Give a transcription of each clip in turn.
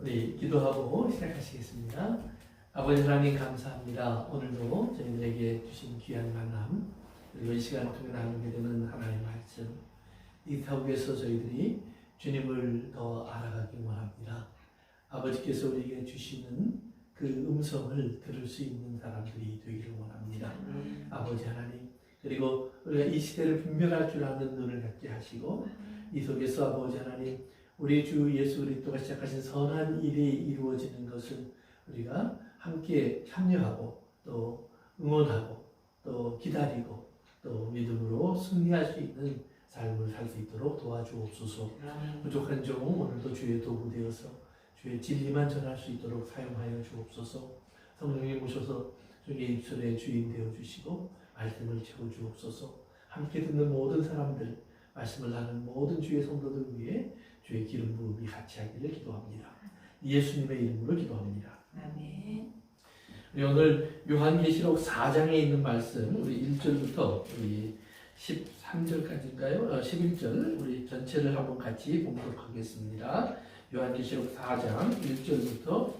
우리 기도하고 시작하시겠습니다. 아버지 하나님 감사합니다. 오늘도 저희들에게 주신 귀한 만남, 그리고 이 시간을 통해 나누게 되는 하나님의 말씀, 이 타국에서 저희들이 주님을 더 알아가기 원합니다. 아버지께서 우리에게 주시는 그 음성을 들을 수 있는 사람들이 되기를 원합니다. 아버지 하나님, 그리고 우리가 이 시대를 분별할 줄 아는 눈을 갖게 하시고, 이 속에서 아버지 하나님, 우리 주 예수 그리스도가 시작하신 선한 일이 이루어지는 것을 우리가 함께 참여하고 또 응원하고 또 기다리고 또 믿음으로 승리할 수 있는 삶을 살 수 있도록 도와주옵소서. 부족한 종 오늘도 주의 도구 되어서 주의 진리만 전할 수 있도록 사용하여 주옵소서. 성령님 오셔서 주의 입술의 주인 되어 주시고 말씀을 채워 주옵소서. 함께 듣는 모든 사람들, 말씀을 나누는 모든 주의 성도들 위해 주의 기름 부음이 같이 하기를 기도합니다. 예수님의 이름으로 기도합니다. 아멘. 우리 오늘 요한계시록 4장에 있는 말씀, 우리 1절부터 우리 13절까지인가요? 11절 우리 전체를 한번 같이 봉독 하겠습니다. 요한계시록 4장 1절부터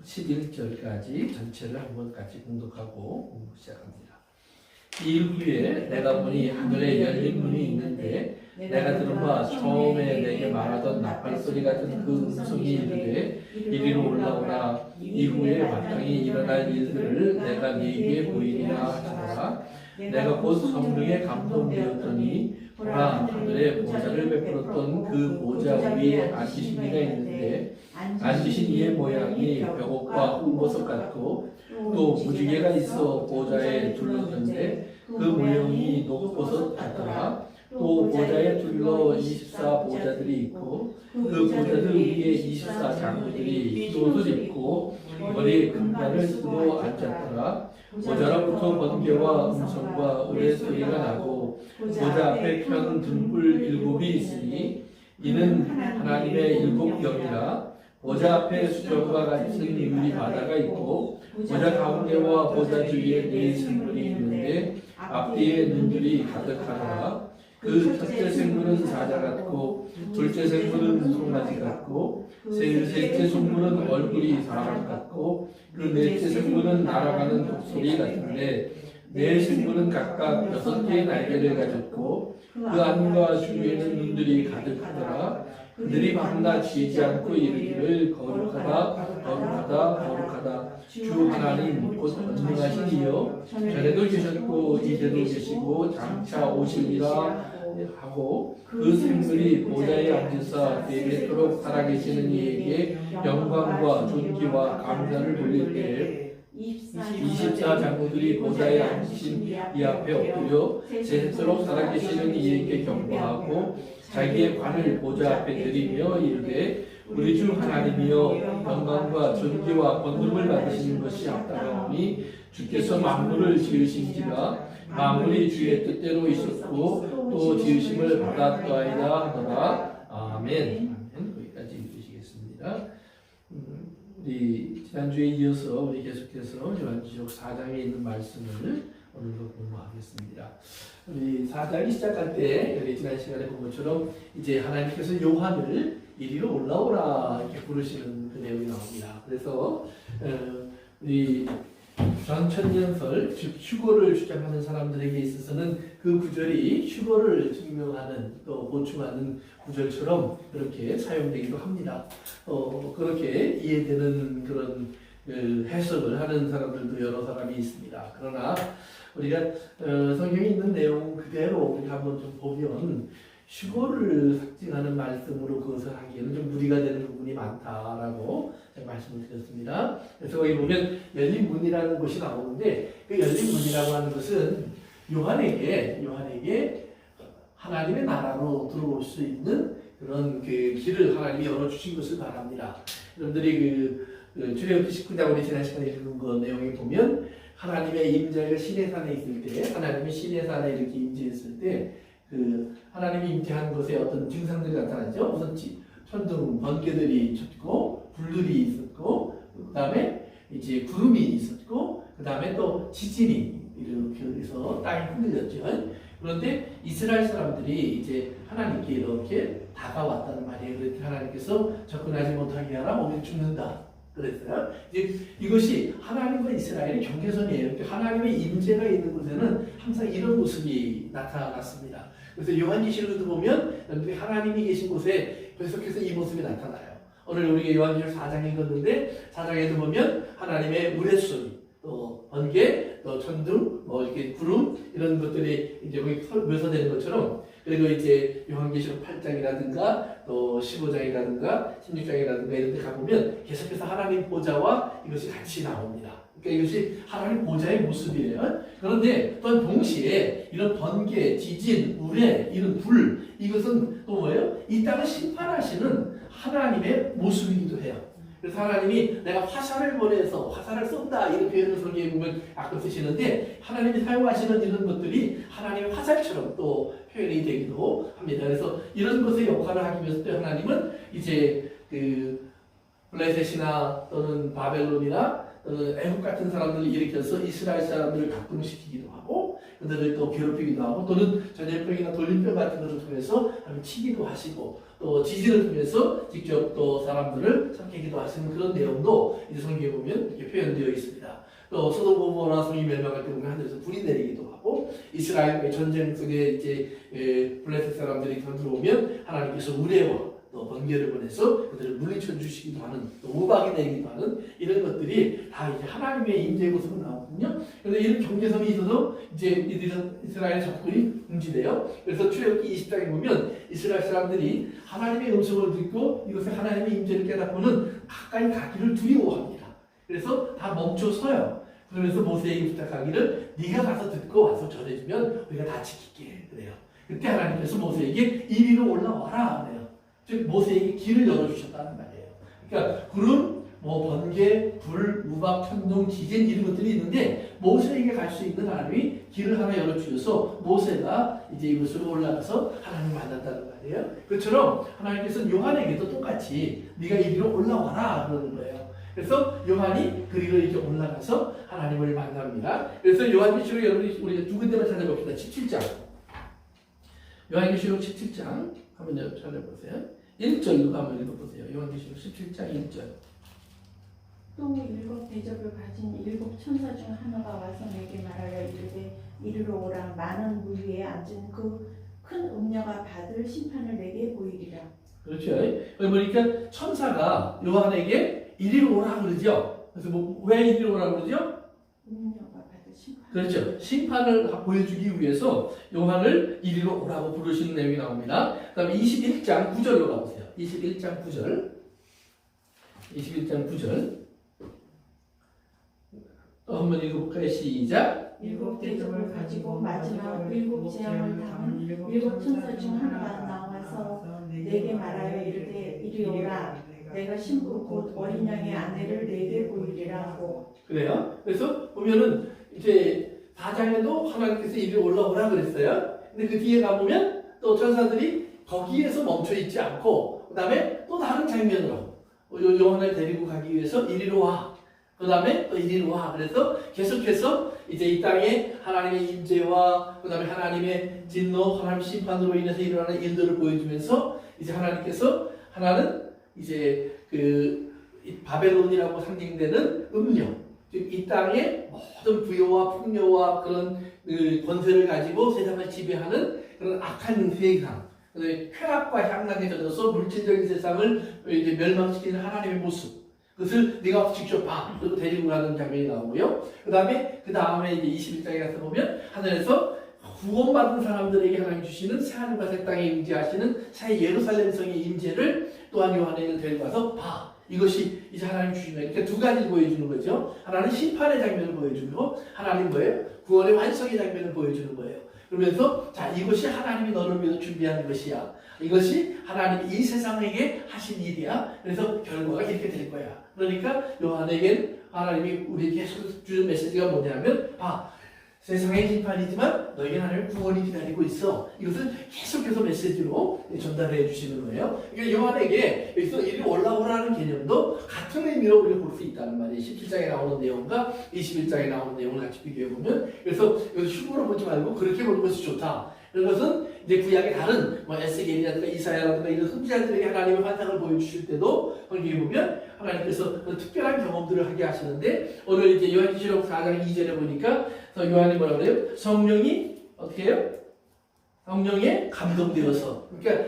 11절까지 전체를 한번 같이 봉독하고 공부 시작합니다. 이 후에 내가 보니 하늘에 열린 문이 있는데 내가 들은 바 처음에 내게 말하던 나팔 소리 같은 그 음성이 이르되 이리로 올라오라. 이후에 마땅히 일어날 일들을 내가 네게 보이리라 하시더라. 내가 곧 성령에 감동되었더니 보라, 하늘에 보좌를 베풀었던 그 보좌 위에 앉으신 이가 있는데 앉으신 이의 모양이 벽옥과 홍보석 같고 또 무지개가 있어 보좌에 둘렀는데 그 모형이 녹보석 같더라. 또 보좌에 둘러 24보좌들이 있고 그 보좌들 위에 24장로들이 흰옷을 입고 머리에 금관을 쓰고 앉았더라. 보좌로부터 번개와 음성과 을의 소리가 나고 보좌 앞에 편 등불 7이 있으니 이는 하나님의 7병이라. 보좌 앞에 수정과 같은 유리 바다가 있고 보좌 가운데와 보좌 주위에 4 생물이 있는데 앞뒤에 눈들이 가득하더라. 그 첫째 생물은 사자 같고 둘째 생물은 송아지 같고 셋째 생물은 얼굴이 사람 같고 그 넷째 생물은 날아가는 독수리 같은데 4 생물은 각각 6개의 날개를 가졌고 그 안과 주위에는 눈들이 가득하더라. 그들이 밤낮 쉬지 않고 이르기를 거룩하다 거룩하다 거룩하다 주 하나님 곧 전능하신 이여 전에도 계셨고 이제도 계시고 장차 오시리라 하고 그 생물이 보좌에 앉으사 대대토록 살아계시는 이에게 영광과 존귀와 감사를 돌릴 때에 24장로들이 보좌에 앉으신 이 앞에 엎드려 세세토록 살아계시는 이에게 경배하고 자기의 관을 보좌 앞에 드리며 이르되 우리 주 하나님이여 영광과 존귀와 권능을 받으시는 것이 합당하오니 주께서 만물을 지으신지라 만물이 주의 뜻대로 있었고 또 지으심을 받았더이다 하더라. 아멘. 거기까지 읽으시겠습니다. 우리 지난주에 이어서 우리 계속해서 요한계시록 4장에 있는 말씀을 오늘도 공부하겠습니다. 우리 4장이 시작할 때 우리 지난 시간에 본 것처럼 이제 하나님께서 요한을 이리로 올라오라 이렇게 부르시는 그 내용이 나옵니다. 그래서 우리 전천년설 즉 휴거를 주장하는 사람들에게 있어서는 그 구절이 휴거를 증명하는 또 보충하는 구절처럼 그렇게 사용되기도 합니다. 그렇게 이해되는 그런 해석을 하는 사람들도 여러 사람이 있습니다. 그러나 우리가 성경에 있는 내용 그대로 우리가 한번 좀 보면 휴거를 상징하는 말씀으로 그것을 하기에는 좀 무리가 되는 부분이 많다라고 제가 말씀을 드렸습니다. 그래서 거기 보면 열린 문이라는 것이 나오는데 그 열린 문이라고 하는 것은 요한에게 하나님의 나라로 들어올 수 있는 그런 그 길을 하나님이 열어주신 것을 말합니다. 여러분들이 출애굽기 19장 우리 지난 시간에 읽은 그 내용에 보면 하나님의 임재가 시내산에 있을 때 하나님이 시내산에 이렇게 임재했을 때 그 하나님이 임재한 것에 어떤 증상들이 나타나죠. 우선 천둥, 번개들이 있었고 불들이 있었고 그 다음에 이제 구름이 있었고 그 다음에 또 지진이 이렇게 해서 땅이 흔들렸죠. 그런데 이스라엘 사람들이 이제 하나님께 이렇게 다가왔다는 말이에요. 그랬더니 하나님께서 접근하지 못하게 하라, 오면 죽는다 그랬어요. 이제 이것이 하나님과 이스라엘의 경계선이에요. 하나님의 임재가 있는 곳에는 항상 이런 모습이 나타났습니다. 그래서 요한계시록에도 보면 하나님이 계신 곳에 계속해서 이 모습이 나타나요. 오늘 우리가 요한계시록 4장 읽었는데 4장에도 보면 하나님의 우레소리, 또 번개, 또 천둥, 뭐 이렇게 구름 이런 것들이 이제 거기 묘사되는 것처럼, 그리고 이제 요한계시록 8장이라든가 또 15장이라든가 16장이라든가 이런 데 가보면 계속해서 하나님 보좌와 이것이 같이 나옵니다. 그러니까 이것이 하나님 보좌의 모습이에요. 그런데 또한 동시에 이런 번개, 지진, 우레, 이런 불, 이것은 또 뭐예요? 이 땅을 심판하시는 하나님의 모습이기도 해요. 그래서 하나님이 내가 화살을 보내서 화살을 쏜다 이런 표현을 성경에 보면 가끔 쓰시는데, 하나님이 사용하시는 이런 것들이 하나님의 화살처럼 또 표현이 되기도 합니다. 그래서 이런 것의 역할을 하기 위해서 또 하나님은 이제 그 블레셋이나 또는 바벨론이나 또는 애국 같은 사람들을 일으켜서 이스라엘 사람들을 각동시키기도 하고, 그들을 또 괴롭히기도 하고, 또는 전염병이나 돌림병 같은 것을 통해서 치기도 하시고, 또 지진을 통해서 직접 또 사람들을 삼키기도 하시는 그런 내용도 이제 성경에 보면 이렇게 표현되어 있습니다. 또 소돔 고모라 성이 멸망할 때 보면 하늘에서 불이 내리기도 하고, 이스라엘의 전쟁 속에 이제 블레셋 사람들이 들어오면 하나님께서 우레와 또 번개를 보내서 그들을 물리쳐 주시기도 하는, 또 우박이 내리기도 하는 이런 것들이 다 이제 하나님의 임재의 모습으로 나오거든요. 그래서 이런 경계선이 있어서 이제 이스라엘 접근이 금지돼요. 그래서 출애굽기 20장에 보면 이스라엘 사람들이 하나님의 음성을 듣고 이것에 하나님의 임재를 깨닫고는 가까이 가기를 두려워합니다. 그래서 다 멈춰서요. 그러면서 모세에게 부탁하기를 네가 가서 듣고 와서 전해주면 우리가 다 지킬게 그래요. 그때 하나님께서 모세에게 이리로 올라와라 그래요. 즉 모세에게 길을 열어주셨다는 말이에요. 그러니까 구름, 뭐 번개, 불, 우박, 천둥, 지진 이런 것들이 있는데 모세에게 갈 수 있는 하나님이 길을 하나 열어주셔서 모세가 이제 이곳으로 올라가서 하나님을 만났다는 말이에요. 그처럼 하나님께서는 요한에게도 똑같이 네가 이리로 올라와라 그러는 거예요. 그래서 요한이 그리로 이렇게 올라가서 하나님을 만납니다. 그래서 요한계시록 여러분이 우리 두 군데만 찾아봅시다. 17장. 요한계시록 17장 한번 찾아보세요. 1절로 한번 읽어보세요. 요한계시록 17장 1절. 또 일곱 대접을 가진 일곱 천사 중 하나가 와서 내게 말하여 이르되 이리로 오라. 많은 물 위에 앉은 그 큰 음녀가 받을 심판을 내게 보이리라. 그렇죠. 여기 보니까 천사가 요한에게 이리로 오라 그러죠. 그래서 왜 이리로 오라 그러죠? 음녀가 받을 심판. 그렇죠. 심판을 보여주기 위해서 요한을 이리로 오라고 부르시는 내용이 나옵니다. 그 다음에 21장 9절로 가보세요. 21장 9절. 21장 9절. 또 한번 읽어볼까요? 시작. 일곱 대접을 가지고 마지막 일곱 재앙을 당한 일곱 천사 중 하나가 나와서 내게 말하여 이르되 이리 오라. 내가 신부 곧 어린 양의 아내를 내게 보이리라 하고. 그래요. 그래서 보면은 이제 4장에도 하나님께서 이리 올라오라 그랬어요. 근데 그 뒤에 가보면 또 천사들이 거기에서 멈춰 있지 않고 그 다음에 또 다른 장면으로 요한을 데리고 가기 위해서 이리로 와. 그 다음에 또 이리로 와. 그래서 계속해서 이제 이 땅에 하나님의 임재와 그 다음에 하나님의 진노, 하나님 심판으로 인해서 일어나는 일들을 보여주면서 이제 하나님께서 하나는 이제 그 바벨론이라고 상징되는 음녀, 즉 이 땅의 모든 부여와 풍요와 그런 권세를 가지고 세상을 지배하는 그런 악한 세상, 쾌락과 향락에 젖어서 물질적인 세상을 이제 멸망시키는 하나님의 모습. 그것을 네가 직접 봐. 그리고 데리고 가는 장면이 나오고요. 그 다음에 이제 21장에 가서 보면 하늘에서 구원받은 사람들에게 하나님 주시는 새하늘과 새 땅에 임재하시는 새 예루살렘 성의 임재를 또한 요한에게 데리고 가서 봐. 이것이 이제 하나님 주시는 이렇게 두 가지를 보여주는 거죠. 하나는 심판의 장면을 보여주고 하나는 뭐예요? 구원의 완성의 장면을 보여주는 거예요. 그러면서 자, 이것이 하나님이 너를 위해서 준비한 것이야. 이것이 하나님이 이 세상에게 하신 일이야. 그래서 결과가 이렇게 될 거야. 그러니까 요한에게 하나님이 우리에게 주는 메시지가 뭐냐면 봐. 세상의 심판이지만 너에게 하나님의 구원이 기다리고 있어. 이것을 계속해서 메시지로 전달해 주시는 거예요. 그러니까 요한에게 여기서 이리 올라오라는 개념도 같은 의미로 우리가 볼 수 있다는 말이에요. 17장에 나오는 내용과 21장에 나오는 내용을 같이 비교해 보면, 그래서 흉으로 보지 말고 그렇게 보는 것이 좋다. 이것은 이제 구약의 다른 에스겔이라든가 이사야라든가 이런 선지자들에게 하나님의 환상을 보여주실 때도 거기에 보면 하나님께서 특별한 경험들을 하게 하시는데, 오늘 이제 요한계시록 4장 2절에 보니까 요한이 뭐라 그래요? 성령이 어떻게 해요? 성령에 감동되어서, 그러니까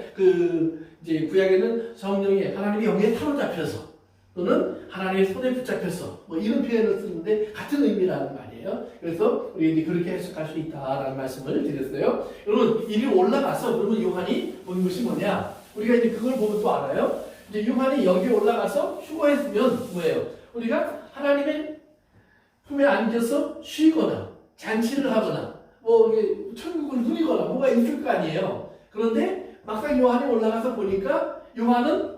이제 구약에는 성령에 하나님의 영에 사로잡혀서 또는 하나님의 손에 붙잡혀서 이런 표현을 쓰는데 같은 의미라는 말이에요. 그래서 우리 이제 그렇게 해석할 수 있다라는 말씀을 드렸어요. 여러분, 이리 올라가서 그러면 요한이 본 것이 뭐냐? 우리가 이제 그걸 보면 또 알아요. 이제 요한이 여기 올라가서 휴거했으면 뭐예요? 우리가 하나님의 품에 안겨서 쉬거나 잔치를 하거나 천국을 누리거나 뭐가 있을 거 아니에요. 그런데 막상 요한이 올라가서 보니까 요한은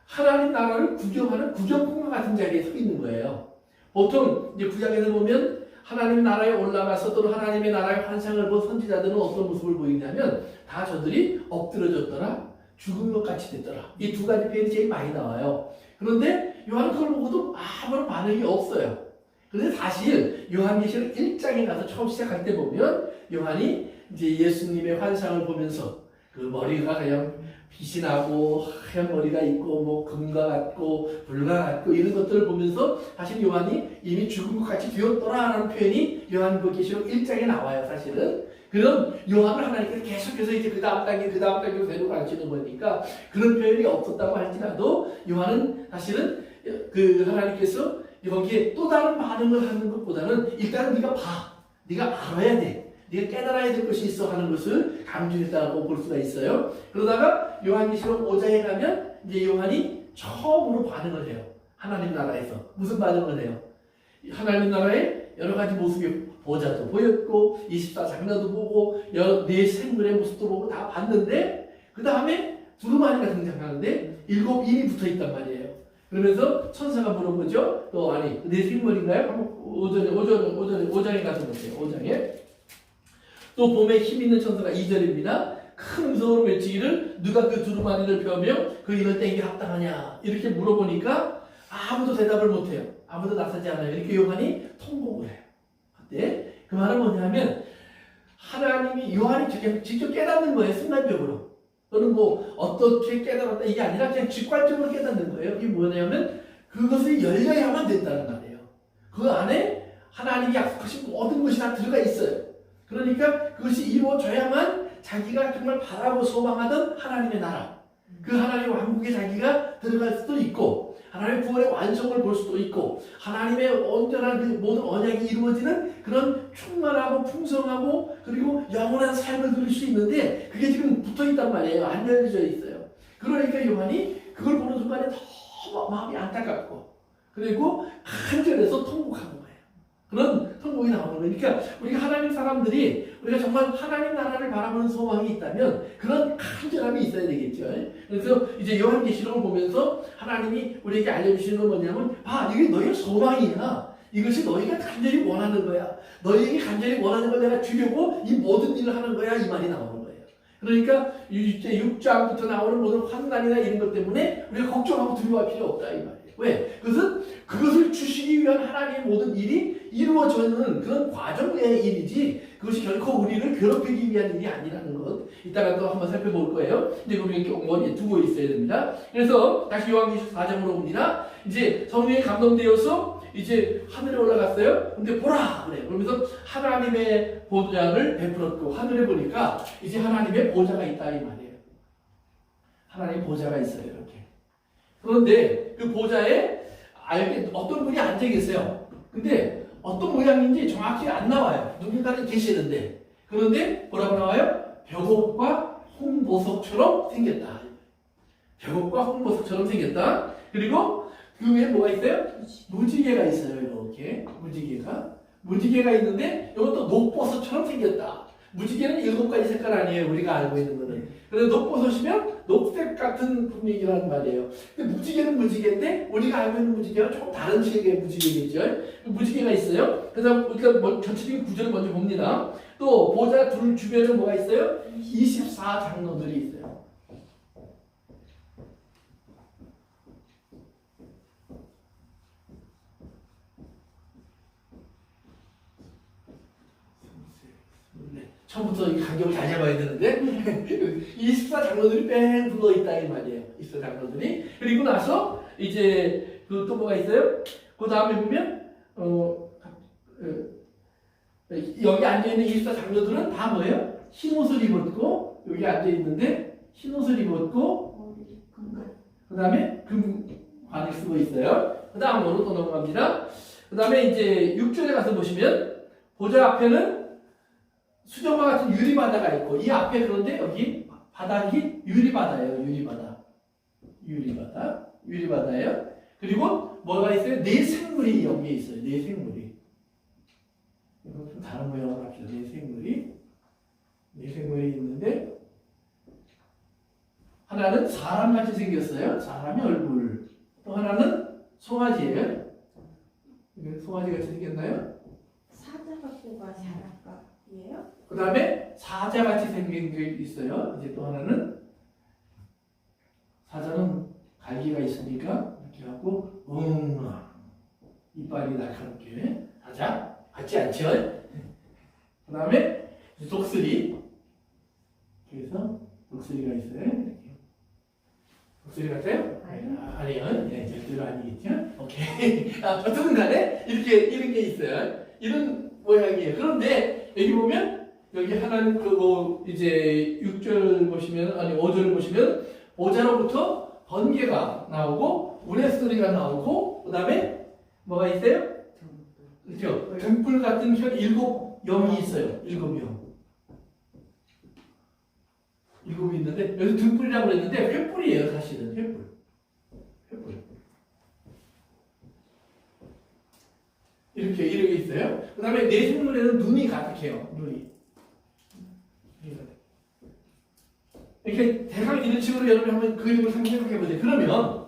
하나님 나라를 구경하는 구경꾼과 같은 자리에 서 있는 거예요. 보통 이제 구약에서 보면 하나님 나라에 올라가서 또는 하나님의 나라의 환상을 본 선지자들은 어떤 모습을 보이냐면 다 저들이 엎드려졌더라, 죽은 것 같이 됐더라. 이 두 가지 표현이 제일 많이 나와요. 그런데 요한은 그걸 보고도 아무런 반응이 없어요. 그런데 사실 요한계시록 1장에 가서 처음 시작할 때 보면 요한이 이제 예수님의 환상을 보면서 그 머리가 그냥 빛이 나고 하얀 머리가 있고 금과 같고 불과 같고 이런 것들을 보면서 사실 요한이 이미 죽은 것 같이 되었더라라는 표현이 요한계시록 1장에 나와요. 사실은 그런 요한을 하나님께서 계속해서 이제 그 다음 단계로 데려가시는 거니까 그런 표현이 없었다고 할지라도 요한은 사실은 하나님께서 거기에 또 다른 반응을 하는 것보다는 일단은 네가 봐, 네가 알아야 돼, 네가 깨달아야 될 것이 있어 하는 것을 강조했다고 볼 수가 있어요. 그러다가 요한계시록 5장에 가면 이제 요한이 처음으로 반응을 해요. 하나님 나라에서 무슨 반응을 해요? 하나님 나라의 여러 가지 모습이 보자도 보였고 24장로도 보고 네 생물의 모습도 보고 다 봤는데 그 다음에 두루마리가 등장하는데 7인이 붙어 있단 말이에요. 그러면서 천사가 물어보죠. 또 아니 네 생물인가요? 한번 오장에 가서 보세요. 5장에 또 봄에 힘 있는 천사가 2절입니다. 큰 음성으로 외치기를 누가 그 두루마리를 펴며 그 인을 떼기 합당하냐 이렇게 물어보니까 아무도 대답을 못해요. 아무도 나서지 않아요. 이렇게 요한이 통곡을 해요. 그때 그 말은 뭐냐면 하나님이 요한이 직접 깨닫는 거예요. 순간적으로. 또는 어떻게 깨달았다 이게 아니라 그냥 직관적으로 깨닫는 거예요. 이게 뭐냐면 그것을 열려야만 된다는 말이에요. 그 안에 하나님이 약속하신 모든 것이 다 들어가 있어요. 그러니까 그것이 이루어져야만 자기가 정말 바라고 소망하던 하나님의 나라, 그 하나님의 왕국에 자기가 들어갈 수도 있고 하나님의 구원의 완성을 볼 수도 있고 하나님의 온전한 그 모든 언약이 이루어지는 그런 충만하고 풍성하고 그리고 영원한 삶을 누릴 수 있는데 그게 지금 붙어있단 말이에요. 안 열려져 있어요. 그러니까 요한이 그걸 보는 순간에 너무 마음이 안타깝고 그리고 간절해서 통곡하는 거예요. 그런 통곡이 나오는 거예요. 그러니까 우리가 하나님 사람들이 우리가 정말 하나님 나라를 바라보는 소망이 있다면 그런 간절함이 있어야 되겠죠. 그래서 이제 요한계시록을 보면서 하나님이 우리에게 알려주시는 건 뭐냐면 이게 너의 소망이야. 이것이 너희가 간절히 원하는 거야. 너희에게 간절히 원하는 걸 내가 주려고 이 모든 일을 하는 거야. 이 말이 나오는 거예요. 그러니까 이제 6장부터 나오는 모든 환난이나 이런 것 때문에 우리가 걱정하고 두려워할 필요 없다. 이 말이에요. 왜? 그것을 주시기 위한 하나님의 모든 일이 이루어지는 그런 과정의 일이지 그것이 결코 우리를 괴롭히기 위한 일이 아니라는 것. 이따가 또 한번 살펴볼 거예요. 이제 우리가 머리에 두고 있어야 됩니다. 그래서 다시 요한계시록 4장으로 옵니다. 이제 성령에 감동되어서 이제 하늘에 올라갔어요. 근데 보라 그래요. 그러면서 하나님의 보좌를 베풀었고 하늘에 보니까 이제 하나님의 보좌가 있다 이 말이에요. 하나님의 보좌가 있어요. 이렇게. 그런데 그 보좌에 어떤 분이 앉아 계세요. 근데 어떤 모양인지 정확히 안 나와요. 누군가는 계시는데. 그런데 뭐라고 나와요? 벽옥과 홍보석처럼 생겼다. 벽옥과 홍보석처럼 생겼다. 그리고 그 위에 뭐가 있어요? 무지개가 있어요. 이렇게 무지개가 있는데 이것도 녹버섯처럼 생겼다. 무지개는 7가지 색깔 아니에요. 우리가 알고 있는 거는. 그래서 녹버섯이면 녹색 같은 분위기란 말이에요. 근데 무지개는 무지개인데 우리가 알고 있는 무지개와 조금 다른 식의 무지개겠죠. 무지개가 있어요. 그래서 우리가 전체적인 구조를 먼저 봅니다. 또 보좌 둘 주변에 뭐가 있어요? 24장로들이 있어요. 처음부터 이 간격을 잘 잡아야 되는데 24장로들이 뺑 둘러있다 이 말이에요. 24장로들이. 그리고 나서 이제 그 또 뭐가 있어요? 그 다음에 보면 여기 앉아있는 24장로들은 다 뭐예요? 흰옷을 입었고 여기 앉아있는데 흰옷을 입었고 그 다음에 금관을 쓰고 있어요. 그 다음으로 또 넘어갑니다. 그 다음에 이제 6절에 가서 보시면 보좌 앞에는 수정과 같은 유리바다가 있고 이 앞에 그런데 여기 바닥이 유리바다예요. 유리바다예요. 그리고 뭐가 있어요? 네 생물이 여기에 있어요. 네 생물이. 이거 좀 다른 모양으로 합시다. 네 생물이 있는데 하나는 사람같이 생겼어요. 사람의 얼굴. 또 하나는 송아지예요. 송아지 같이 생겼나요? 사자각고가 사람각이에요? 그 다음에 사자같이 생긴 게 있어요. 이제 또 하나는 사자는 갈기가 있으니까 이렇게 하고 이빨이 날카롭게 사자 같지 않죠? 그 다음에 독수리 그래서 독수리가 있어요. 이렇게. 독수리 같아요? 아니요. 네, 절대로 아니겠죠? 오케이. 어쨌든 간에 이런 게 있어요. 이런 모양이에요. 그런데 여기 보면 여기 하나는 이제 6절 보시면 5절 보시면 보좌로부터 번개가 나오고 우레소리가 나오고 그 다음에 뭐가 있어요? 그렇죠? 등불 같은 현 7영이 있어요. 7영. 7이 있는데 여기서 등불이라고 그랬는데 횃불이에요. 사실은 횃불. 이렇게 있어요. 그 다음에 네 생물에는 눈이 가득해요. 눈이. 이렇게 대강 이런 식으로 여러분이 한번 그림을 상상해 보세요. 그러면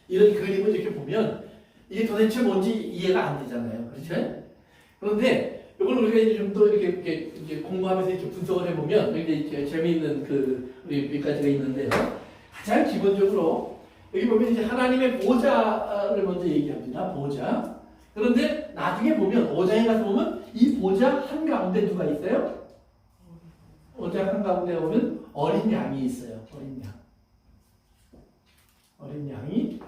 이런 그림을 이렇게 보면 이게 도대체 뭔지 이해가 안 되잖아요. 그렇죠? 그런데 이걸 우리가 이제 좀 더 이렇게 이제 공부하면서 이렇게 분석을 해보면 여기 이제 재미있는 우리 몇 가지가 있는데요. 가장 기본적으로 여기 보면 이제 하나님의 보좌를 먼저 얘기합니다. 보좌. 그런데 나중에 보면 5장에 가서 보면 이 보좌 한가운데 누가 있어요? 보좌 한가운데 보면 어린 양이 있어요. 어린 양이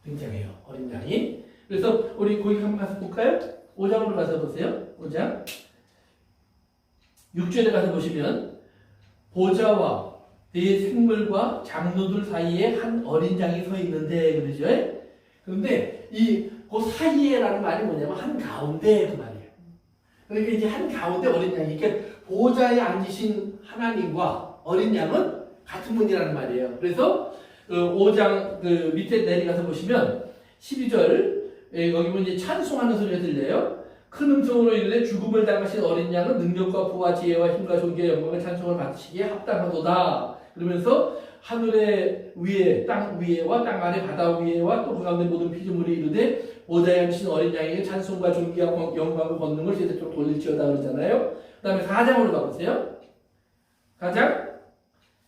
등장해요. 어린 양이. 그래서 우리 거기 한번 가서 볼까요? 5장으로 가서 보세요. 5장. 6절에 가서 보시면 보좌와 네 생물과 장로들 사이에 한 어린 양이 서 있는데 그러죠? 그런데 그 사이에라는 말이 뭐냐면 한 가운데 그 말이에요. 그러니까 이제 한 가운데 어린 양이 그러니까 보좌에 앉으신 하나님과 어린 양은 같은 분이라는 말이에요. 그래서 5장 밑에 내려가서 보시면 12절 여기 보면 이제 찬송하는 소리가 들려요. 큰 음성으로 이르되 죽음을 당하신 어린 양은 능력과 부와 지혜와 힘과 존귀와 영광을 찬송을 받으시기에 합당하도다. 그러면서 하늘의 위에 땅 위에와 땅 아래 바다 위에와 또 그 가운데 모든 피조물이 이르되 보좌에 앉으신 어린 양에게 찬송과 존귀와 영광과 권능을 세대토록 돌릴지어다 그러잖아요. 그 다음에 4장으로 가보세요. 4장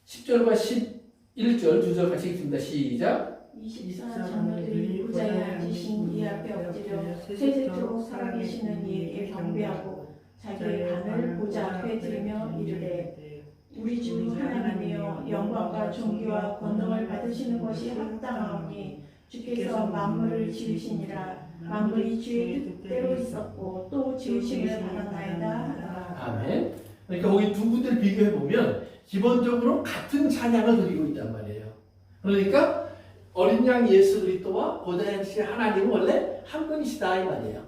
10절과 11절 두 절 같이 읽습니다. 시작. 24장로들이 보좌에 앉으신 이 앞에 엎드려 세세토록 살아계시는 이에게 경배하고 자기의 간을 보좌 앞에 들며 이르되 우리 주 하나님이여 영광과 존귀와 권능을 받으시는 것이 합당하오니 주께서 만물을 지으시니라. 만물이 주의 뜻대로 있었고 또 지으심을 받았나이다 하라. 아멘. 그러니까 거기 두 군데를 비교해 보면 기본적으로 같은 찬양을 드리고 있단 말이에요. 그러니까 어린 양 예수 그리스도와 보좌에 앉으신 하나님은 원래 한 분이시다 이 말이에요.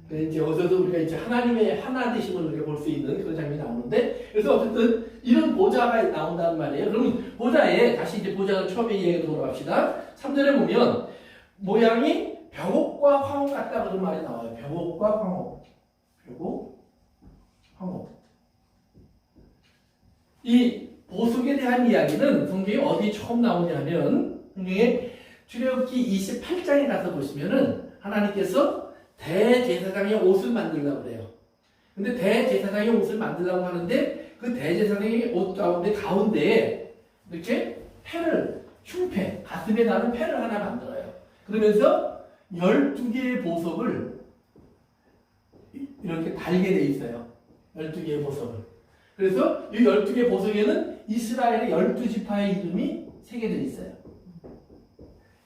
그래서 이제 여기서도 우리가 이제 하나님의 하나 되심을 우리가 볼 수 있는 그런 장면이 나오는데, 그래서 어쨌든 이런 보좌가 나온다는 말이에요. 그러면 보좌에 다시 이제 보좌를 처음에 얘기로 돌아갑시다. 3절에 보면 모양이 벽옥과 황옥 같다 그런 말이 나와요. 벽옥과 황옥. 벽옥, 황후. 이 보석에 대한 이야기는 성경에 어디 처음 나오냐면 성경에 출애굽기 28장에 가서 보시면은 하나님께서 대제사장의 옷을 만들려고 그래요. 근데 대제사장의 옷을 만들려고 하는데 그 대제사장의 옷 가운데에 이렇게 패를, 흉패, 가슴에 나는 패를 하나 만들어요. 그러면서 12개의 보석을 이렇게 달게 돼 있어요. 12개의 보석을. 그래서 이 12개 보석에는 이스라엘의 12지파의 이름이 새겨져 있어요.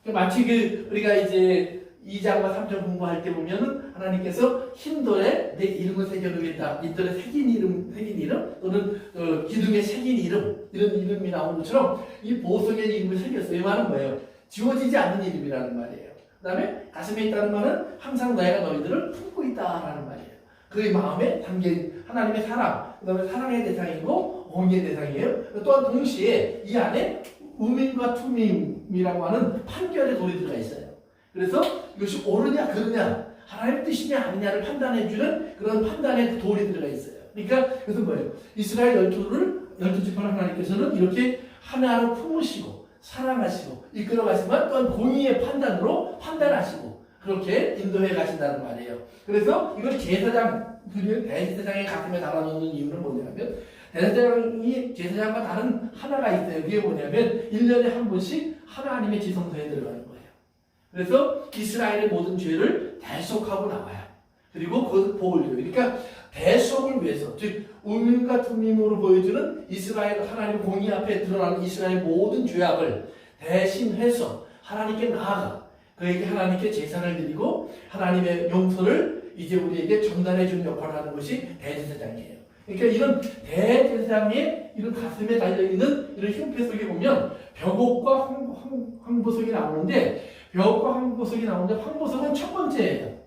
마치 우리가 이제 2장과 3장 공부할 때 보면은 하나님께서 흰 돌에 내 이름을 새겨놓겠다. 이 돌에 새긴 이름 또는 기둥에 새긴 이름 이런 이름이 나오는 것처럼 이 보석에 이름을 새겼어요. 이 말은 뭐예요? 지워지지 않는 이름이라는 말이에요. 그 다음에 가슴에 있다는 말은 항상 내가 너희들을 품고 있다라는 말이에요. 그의 마음에 담긴 하나님의 사랑, 그 다음에 사랑의 대상이고 공의의 대상이에요. 또한 동시에 이 안에 우민과 투민이라고 하는 판결의 돌이 들어가 있어요. 그래서 이것이 옳으냐 그르냐 하나님의 뜻이냐 아니냐를 판단해주는 그런 판단의 돌이 들어가 있어요. 그러니까 그것은 뭐예요? 이스라엘 12지파를 하나님께서는 이렇게 하나로 품으시고 사랑하시고 이끌어가시지만 또한 공의의 판단으로 판단하시고 그렇게 인도해 가신다는 말이에요. 그래서 이걸 대제사장의 가슴에 달아놓는 이유는 뭐냐면 대제사장이 제사장과 다른 하나가 있어요. 그게 뭐냐면 1년에 한 번씩 하나님의 지성소에 들어가는 거예요. 그래서 이스라엘의 모든 죄를 대속하고 나와요. 그리고 그것을 복을 줘요. 그러니까 대속을 위해서, 즉 우민과 투민으로 보여주는 이스라엘 하나님 공의 앞에 드러나는 이스라엘 모든 죄악을 대신해서 하나님께 나아가 그에게 하나님께 제사를 드리고 하나님의 용서를 이제 우리에게 전달해 주는 역할을 하는 것이 대제사장이에요. 그러니까 이런 대제사장의 이런 가슴에 달려있는 이런 흉패 속에 보면 벽옥과 황보석이 나오는데 벽옥과 황보석이 나오는데 황보석은 첫 번째예요.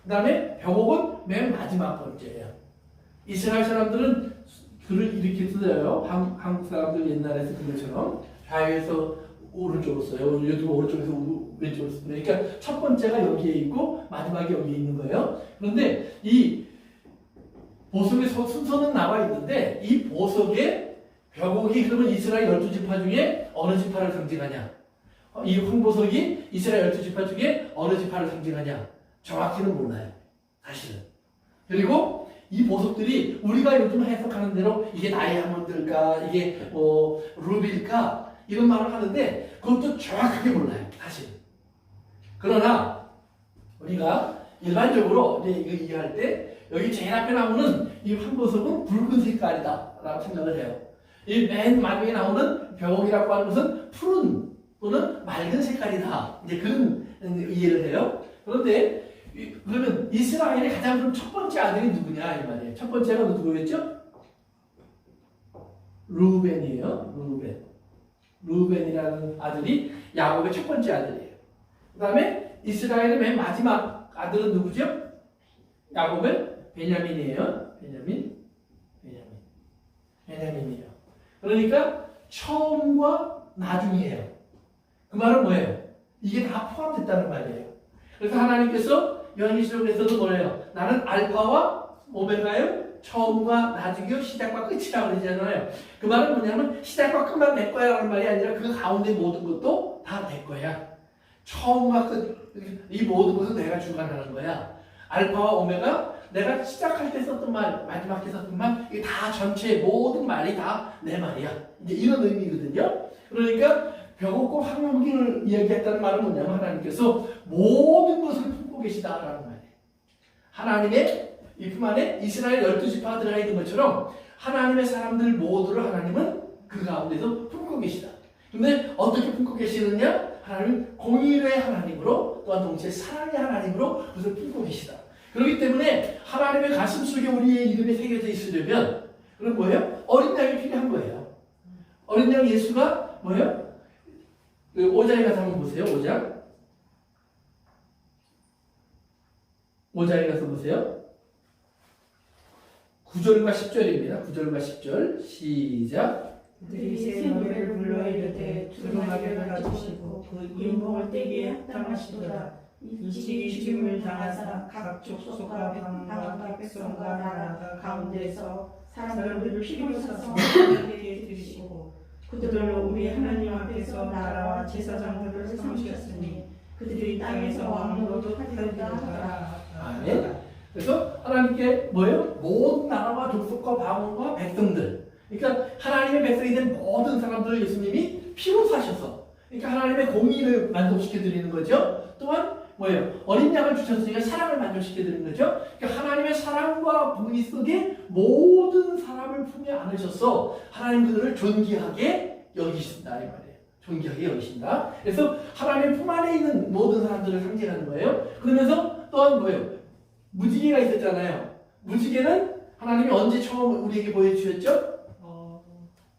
그 다음에 벽옥은 맨 마지막 번째예요. 이스라엘 사람들은 글을 이렇게 써요. 한국 사람들 옛날에 쓴 것처럼 좌에서 오른쪽으로 써요. 오른쪽에서 왼쪽으로 써요. 그러니까 첫 번째가 여기에 있고 마지막이 여기에 있는 거예요. 그런데 이 보석의 순서는 나와 있는데 이 보석의 벽옥이 그러면 이스라엘 12지파 중에 어느 지파를 상징하냐? 이 황보석이 이스라엘 12지파 중에 어느 지파를 상징하냐? 정확히는 몰라요. 사실은. 그리고 이 보석들이 우리가 요즘 해석하는 대로 이게 다이아몬드일까 이게 루비일까 이런 말을 하는데 그것도 정확하게 몰라요. 사실. 그러나 우리가 일반적으로 이제 이거 이해할 때 여기 제일 앞에 나오는 이 황보석은 붉은 색깔이다 라고 생각을 해요. 이 맨 마지막에 나오는 벽옥이라고 하는 것은 푸른 또는 맑은 색깔이다. 이제 그런 이해를 해요. 그런데 그러면 이스라엘의 가장 첫 번째 아들이 누구냐 이 말이에요. 첫 번째가 누구였죠? 루벤이에요. 루벤이라는 아들이 야곱의 첫 번째 아들이에요. 그 다음에 이스라엘의 맨 마지막 아들은 누구죠? 야곱의 베냐민이에요. 베냐민이에요. 그러니까 처음과 나중이에요. 그 말은 뭐예요? 이게 다 포함됐다는 말이에요. 그래서 하나님께서 요한계시록에서도 뭐래요? 나는 알파와 오메가요, 처음과 나중이요, 시작과 끝이라고 그러잖아요. 그 말은 뭐냐면 시작과 끝만 내 거야라는 말이 아니라 그 가운데 모든 것도 다 내 거야. 처음과 끝, 이 모든 것은 내가 주관하는 거야. 알파와 오메가, 내가 시작할 때 썼던 말, 마지막에 썼던 말, 이게 다 전체 모든 말이 다 내 말이야. 이제 이런 의미거든요. 그러니까 벽옥과 황무기를 이야기했다는 말은 뭐냐면 하나님께서 모든 것을 품고 계시다라는 말이에요. 하나님의 이 품 안에 이스라엘 12지파가 들어가 있는 것처럼 하나님의 사람들 모두를 하나님은 그 가운데서 품고 계시다. 근데 어떻게 품고 계시느냐? 하나님은 공의의 하나님으로 또한 동시에 사랑의 하나님으로 그것을 품고 계시다. 그렇기 때문에 하나님의 가슴 속에 우리의 이름이 새겨져 있으려면 그건 뭐예요? 어린 양이 필요한 거예요. 어린 양 예수가 뭐예요? 5장에 가서 한번 보세요. 5장에 가서 보세요. 9절과 10절입니다. 9절과 10절 시작. 그들이 새 노래를 불러 이르되 두루마리를 가지시고 그 인봉을 떼기에 합당하시도다. 일찍이 죽임을 당하사 각 족속과 방언과 백성과 나라 가운데서 사람들을 피로 사서 하나님께 드리시고 그들로 우리 하나님 앞에서 나라와 제사장들을 삼으셨으니 그들이 땅에서 왕노릇 하리로다 하더라. 아멘. 그래서 하나님께 뭐예요? 모든 나라와 족속과 방언과 백성들. 그러니까 하나님의 백성이 된 모든 사람들을 예수님이 피로 사셔서, 그러니까 하나님의 공의를 만족시켜 드리는 거죠. 또한 뭐예요? 어린 양을 주셨으니까 사랑을 만족시켜 드리는 거죠. 그러니까 하나님의 사랑과 공의 속에 모든 사람을 품에 안으셔서 하나님 그들을 존귀하게 여기신다 이 말이에요. 존귀하게 여기신다. 그래서 하나님의 품 안에 있는 모든 사람들을 상징하는 거예요. 그러면서 또한 뭐예요? 무지개가 있었잖아요. 무지개는 하나님이 언제 처음 우리에게 보여주셨죠?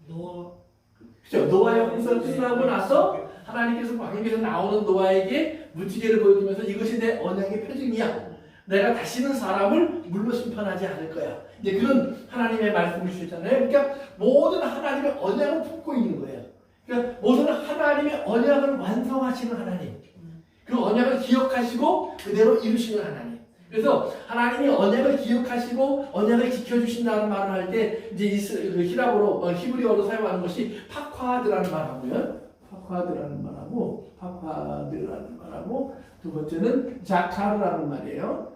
그렇죠. 노아의 홍수가 끝나고 나서 하나님께서 광야에서 나오는 노아에게 무지개를 보여주면서 이것이 내 언약의 표징이야. 내가 다시는 사람을 물로 심판하지 않을 거야. 이제 그런 하나님의 말씀을 주셨잖아요. 그러니까 모든 하나님의 언약을 품고 있는 거예요. 그러니까 모든 하나님의 언약을 완성하시는 하나님. 그 언약을 기억하시고 그대로 이루시는 하나님. 그래서 하나님이 언약을 기억하시고 언약을 지켜주신다는 말을 할 때 이제 히라보로 히브리어로 사용하는 것이 파콰드라는 말하고요. 파콰드라는 말하고 두 번째는 자카르라는 말이에요.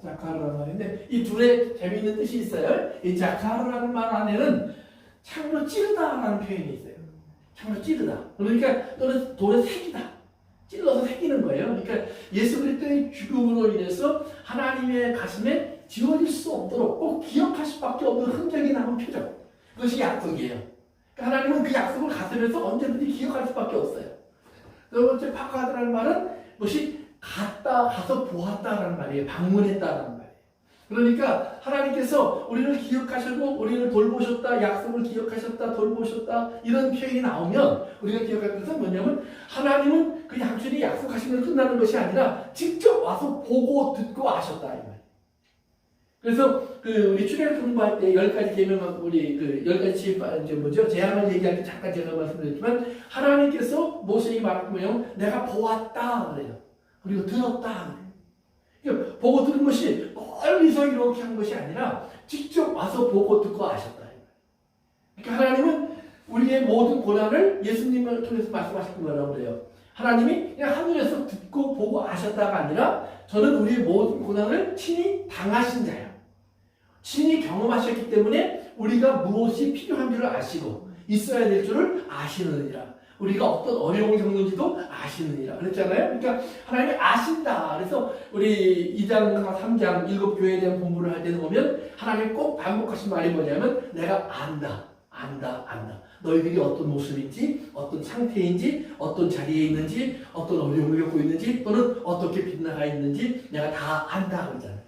자카르라는 말인데 이 둘의 재미있는 뜻이 있어요. 이 자카르라는 말 안에는 창으로 찌르다라는 표현이 있어요. 창으로 찌르다. 그러니까 또는 돌에 새기다. 찔러서 새기는 거예요. 그러니까 예수 그리스도의 죽음으로 인해서 하나님의 가슴에 지워질 수 없도록 꼭 기억할 수밖에 없는 흔적이 남은 표정. 그것이 약속이에요. 그러니까 하나님은 그 약속을 가슴에서 언제든지 기억할 수밖에 없어요. 두 번째 파카드라는 말은 무엇이 가서 보았다라는 말이에요. 방문했다라는 말이에요. 그러니까 하나님께서 우리를 기억하시고 우리를 돌보셨다, 약속을 기억하셨다, 돌보셨다 이런 표현이 나오면 우리가 기억할 것은 뭐냐면 하나님은 그 양순이 약속하시면 끝나는 것이 아니라 직접 와서 보고 듣고 아셨다 이 말이에요. 그래서 우리 출애굽 공부할 때 10가지 계명 우리 10가지 이제 뭐죠? 재앙을 얘기할 때 잠깐 제가 말씀드렸지만 하나님께서 모세에게 말한 거예요. 내가 보았다 그래요. 그리고 들었다 그래요. 보고 들은 것이 멀리서 이렇게 한 것이 아니라 직접 와서 보고 듣고 아셨다. 그러니까 하나님은 우리의 모든 고난을 예수님을 통해서 말씀하신 거라고 그래요. 하나님이 그냥 하늘에서 듣고 보고 아셨다가 아니라 저는 우리의 모든 고난을 친히 당하신 자예요. 친히 경험하셨기 때문에 우리가 무엇이 필요한지를 아시고 있어야 될 줄을 아시느니라. 우리가 어떤 어려움을 겪는지도 아시느니라 그랬잖아요. 그러니까 하나님이 아신다. 그래서 우리 2장과 3장 7교회에 대한 공부를 할 때는 보면 하나님이 꼭 반복하신 말이 뭐냐면 내가 안다. 너희들이 어떤 모습인지, 어떤 상태인지, 어떤 자리에 있는지, 어떤 어려움을 겪고 있는지, 또는 어떻게 빛나가 있는지 내가 다 안다 그러잖아요.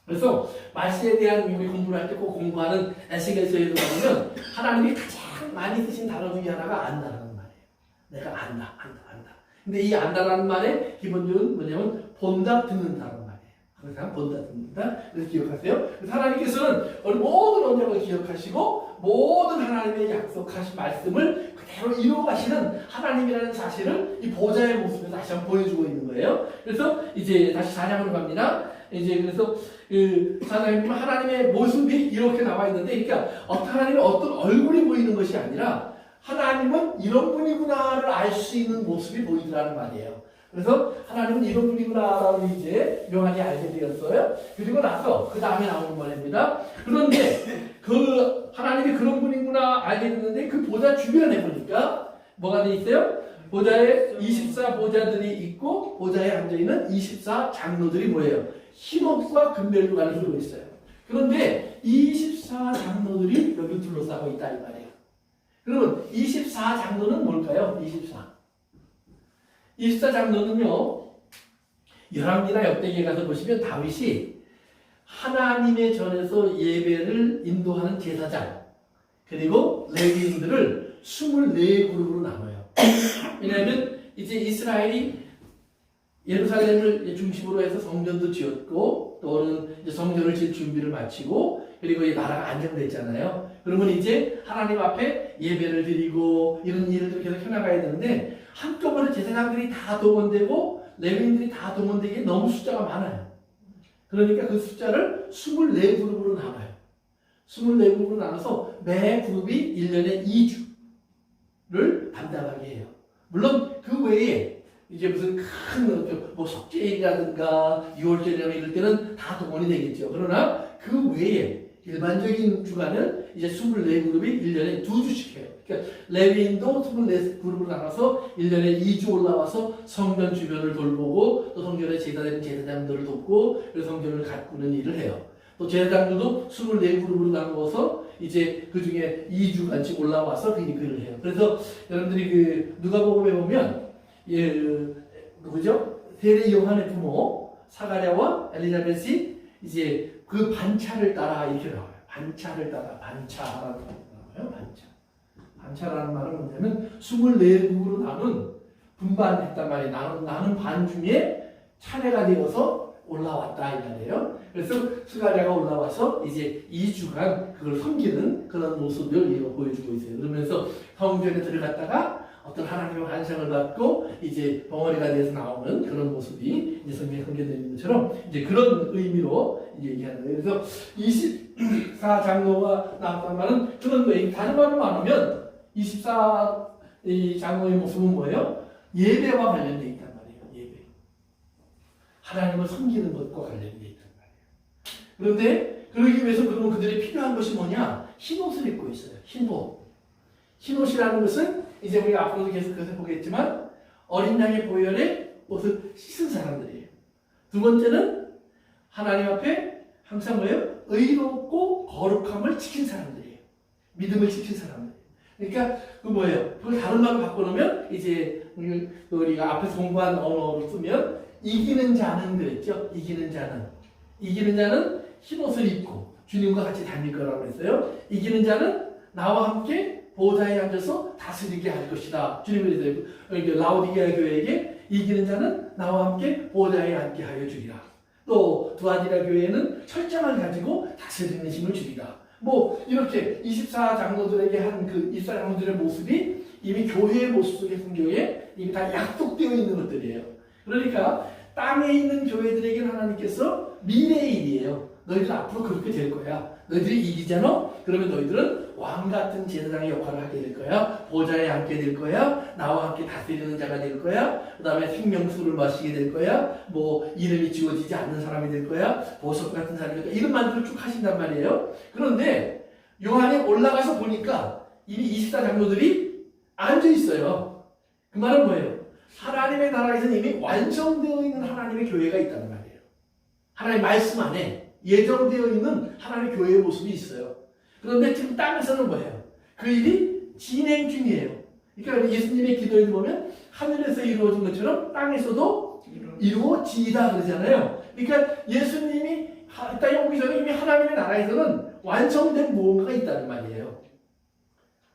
그래서 말씀에 대한 우리 공부를 할 때 꼭 공부하는 에스겔서에도 보면 하나님이 가장 많이 쓰신 단어 중에 하나가 안다라는 말이에요. 내가 안다. 근데 이 안다라는 말의 기본적은 뭐냐면 본다, 듣는다라는 말이에요. 항상 본다, 듣는다. 그래서 기억하세요. 그래서 하나님께서는 우리 모든 언약을 기억하시고 모든 하나님의 약속하신 말씀을 그대로 이루어가시는 하나님이라는 사실을 이 보좌의 모습에서 다시 한번 보여주고 있는 거예요. 그래서 이제 다시 4장으로 갑니다. 이제 그래서 사장님 하나님의 모습이 이렇게 나와 있는데, 그러니까 하나님의 어떤 얼굴이 보이는 것이 아니라 하나님은 이런 분이구나를 알 수 있는 모습이 보이더라는 말이에요. 그래서 하나님은 이런 분이구나라고 이제 명확히 알게 되었어요. 그리고 나서 그 다음에 나오는 말입니다. 그런데 그 하나님이 그런 분이구나 알게 됐는데 그 보좌 주변에 보니까 뭐가 돼 있어요? 보좌에 24보좌들이 있고 보좌에 앉아있는 24장로들이 뭐예요? 흰옷과 금벨루가를 들고 있어요. 그런데 24장로들이 여기 둘러싸고 있다 이 말이에요. 그러면 24장로는 뭘까요? 24장로는요. 열왕기나 역대기에 가서 보시면 다윗이 하나님의 전에서 예배를 인도하는 제사장 그리고 레위인들을 24그룹으로 나눠요. 왜냐하면 이제 이스라엘이 예루살렘을 중심으로 해서 성전도 지었고 또는 이제 성전을 지을 준비를 마치고 그리고 이 나라가 안정됐잖아요. 그러면 이제 하나님 앞에 예배를 드리고 이런 일을 계속 해나가야 되는데 한꺼번에 제사장들이 다 동원되고 레위인들이 다 동원되기에 너무 숫자가 많아요. 그러니까 그 숫자를 24그룹으로 나눠요. 24그룹으로 나눠서 매 그룹이 1년에 2주를 담당하게 해요. 물론 그 외에 이제 무슨 큰 뭐 속죄일이라든가 6월절이나 이럴 때는 다 동원이 되겠죠. 그러나 그 외에 일반적인 주간은 이제 24그룹이 1년에 2주씩 해요. 그러니까 레위인도 24그룹으로 나가서 1년에 2주 올라와서 성전 주변을 돌보고 또 성전에 제사되는 제사장들을 돕고 그래서 성전을 가꾸는 일을 해요. 또 제사장들도 24그룹으로 나누어서 이제 그 중에 2주간씩 올라와서 그 일을 해요. 그래서 여러분들이 그 누가복음에 보면 누구죠? 세례 요한의 부모 사가랴와 엘리자벳이 이제 그 반차를 따라 이렇게 나와요. 반차를 따라 반차라는 말이 나와요. 반차라는 말은 뭐냐면 24국으로 나눈 분반했단 말이에요. 나눈 반 중에 차례가 되어서 올라왔다 이 말이에요. 그래서 스가랴가 올라와서 이제 2주간 그걸 섬기는 그런 모습을 보여주고 있어요. 그러면서 성전에 들어갔다가 어떤 하나님의 환상을 받고 이제 벙어리가 돼서 나오는 그런 모습이 이제 성경에 소개되어 있는 것처럼 이제 그런 의미로 이제 얘기하는 거예요. 그래서 24장로가 나왔단 말은 그런 거예요. 다른 말로 말하면 24 장로의 모습은 뭐예요? 예배와 관련되어 있단 말이에요. 예배. 하나님을 섬기는 것과 관련되어 있단 말이에요. 그런데 그러기 위해서 그러면 그들이 필요한 것이 뭐냐? 흰옷을 입고 있어요. 흰옷. 흰옷이라는 것은 이제 우리가 앞으로도 계속 그것을 보겠지만 어린 양의 보혈에 옷을 씻은 사람들이에요. 두 번째는 하나님 앞에 항상 뭐예요? 의롭고 거룩함을 지킨 사람들이에요. 믿음을 지킨 사람들. 그러니까 그 뭐예요? 그걸 다른 말로 바꿔놓으면 이제 우리가 앞에서 공부한 언어로 쓰면 이기는 자는 그랬죠. 이기는 자는 흰옷을 입고 주님과 같이 다닐 거라고 했어요. 이기는 자는 나와 함께 보좌에 앉아서 다스리게 할 것이다. 주님이 그래서 라오디게아 교회에게 이기는 자는 나와 함께 보좌에 앉게 하여 주리라. 또 두아디라 교회에는 철장을 가지고 다스리는 힘을 주리라. 뭐 이렇게 24장로들에게 한 그 24장로들의 모습이 이미 교회의 모습 속에 성경에 이미 다 약속되어 있는 것들이에요. 그러니까 땅에 있는 교회들에게는 하나님께서 미래의 일이에요. 너희들 앞으로 그렇게 될 거야. 너희들이 이기잖아? 그러면 너희들은 왕 같은 제사장의 역할을 하게 될 거야. 보좌에 앉게 될 거야. 나와 함께 다스리는 자가 될 거야. 그 다음에 생명수를 마시게 될 거야. 뭐 이름이 지워지지 않는 사람이 될 거야. 보석 같은 사람이 될 거야. 이런 말들을 쭉 하신단 말이에요. 그런데 요한이 올라가서 보니까 이미 24장로들이 앉아 있어요. 그 말은 뭐예요? 하나님의 나라에서는 이미 완성되어 있는 하나님의 교회가 있다는 말이에요. 하나님의 말씀 안에 예정되어 있는 하나님의 교회의 모습이 있어요. 그런데 지금 땅에서는 뭐예요? 그 일이 진행 중이에요. 그러니까 예수님의 기도에 보면 하늘에서 이루어진 것처럼 땅에서도 이루어지다 그러잖아요. 그러니까 예수님이 땅에 오기 전에 이미 하나님의 나라에서는 완성된 무언가가 있다는 말이에요.